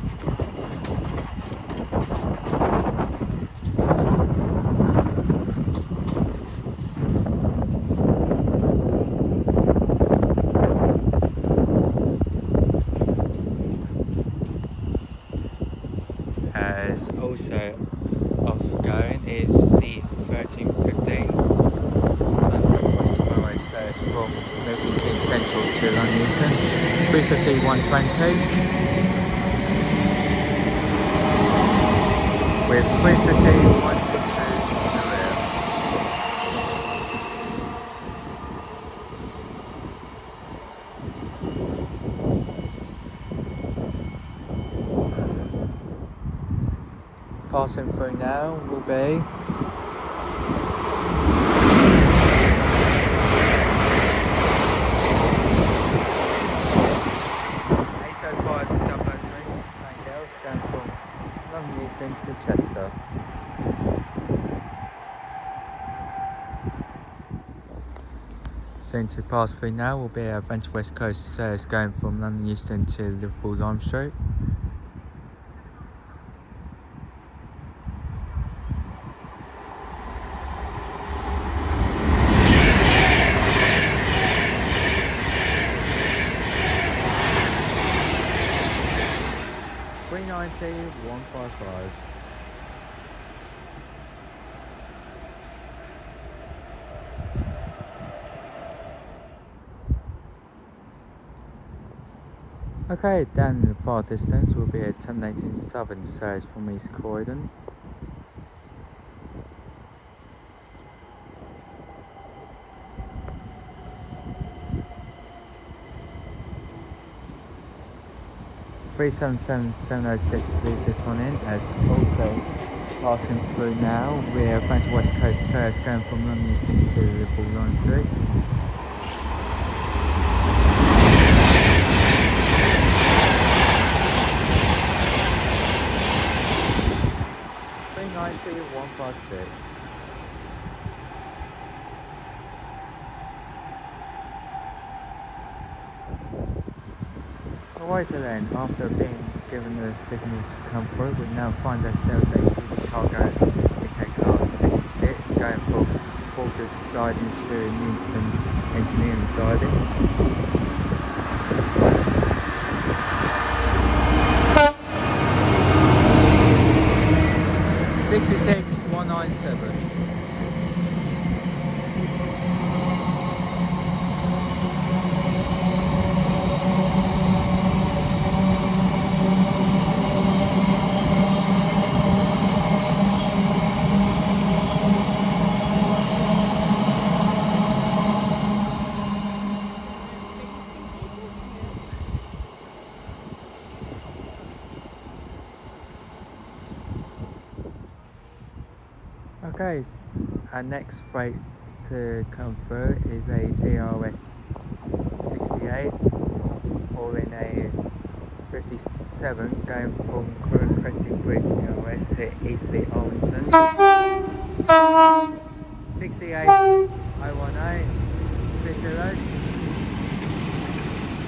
Also off going is the 1315 London Overground Railway service from Milton Keynes Central to London Euston, 350-120 with 350-122 on the rear. passing through now will be going from London Euston to Chester. Soon to pass through now will be Avanti West Coast service going from London Euston to Liverpool Lime Street. £3.90, £1.55. Okay, down in the far distance will be a terminating southern service from East Croydon. £377.706 leaves this one in, as also passing through now we're Avanti West Coast service going from London Euston to Liverpool Lime Street. £3.90, £1.56. Right then, after being given the signal to come through, we now find ourselves at DB Cargo Midday Class 66 going from Forger's sidings to Euston Engineering sidings. £66,197. Okay, our next freight to come through is a DRS 68, or in a 57 going from Croydon Crested Bridge DRS to Eastleigh Arlington. 68,018 Piccolo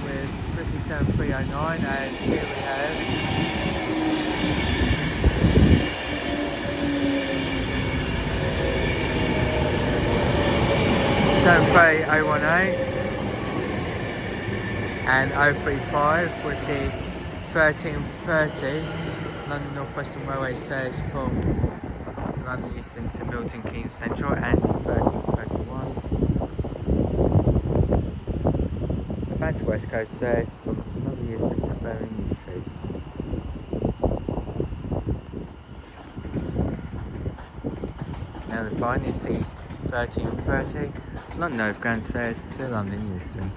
with 57,309, and here we have 73818 and 035 with the 1330 London Northwestern Railway service from London Euston to Milton Keynes Central, and 1331 Avanti West Coast service from London Euston to Bakerloo Street. Now the line is the 1330 London Overground service to London Euston.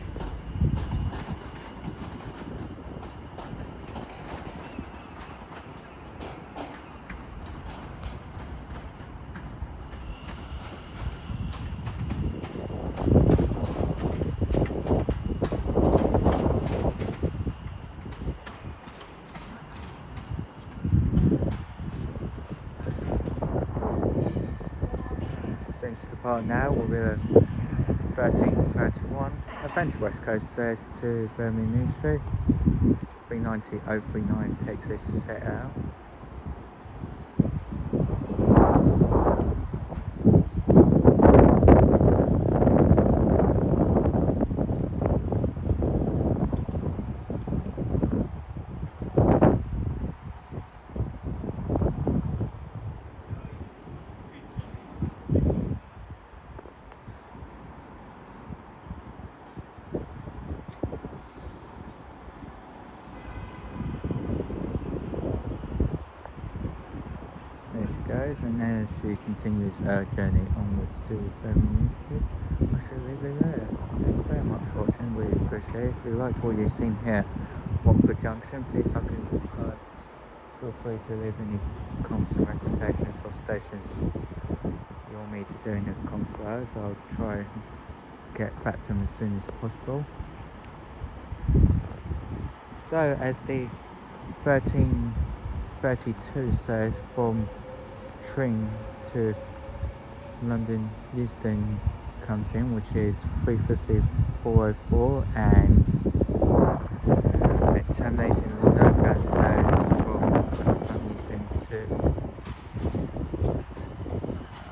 Since the part now will be the 1331 Avanti West Coast service to Birmingham Street. 390,039 takes this set out. Goes, and as she continues her journey onwards to Birmingham Street, I shall leave it there. Thank you very much for watching, really appreciate it. If you liked what you've seen here, Watford Junction, please like and subscribe. feel free to leave any comments and recommendations or stations you want me to do in the comments below, so I'll try and get back to them as soon as possible. So as the 13:32 says, from Tring to London Euston comes in, which is 3:54:04, and it terminating London Overground says from London Euston to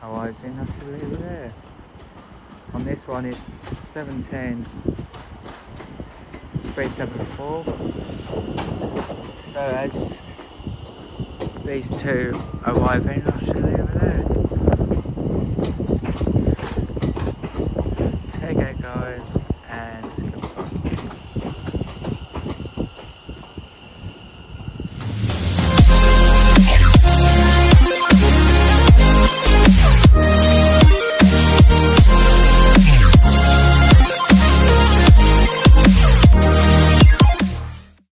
Horizon. I should leave it there. On this one is 7:10:374. So as these two arriving, I should leave it there.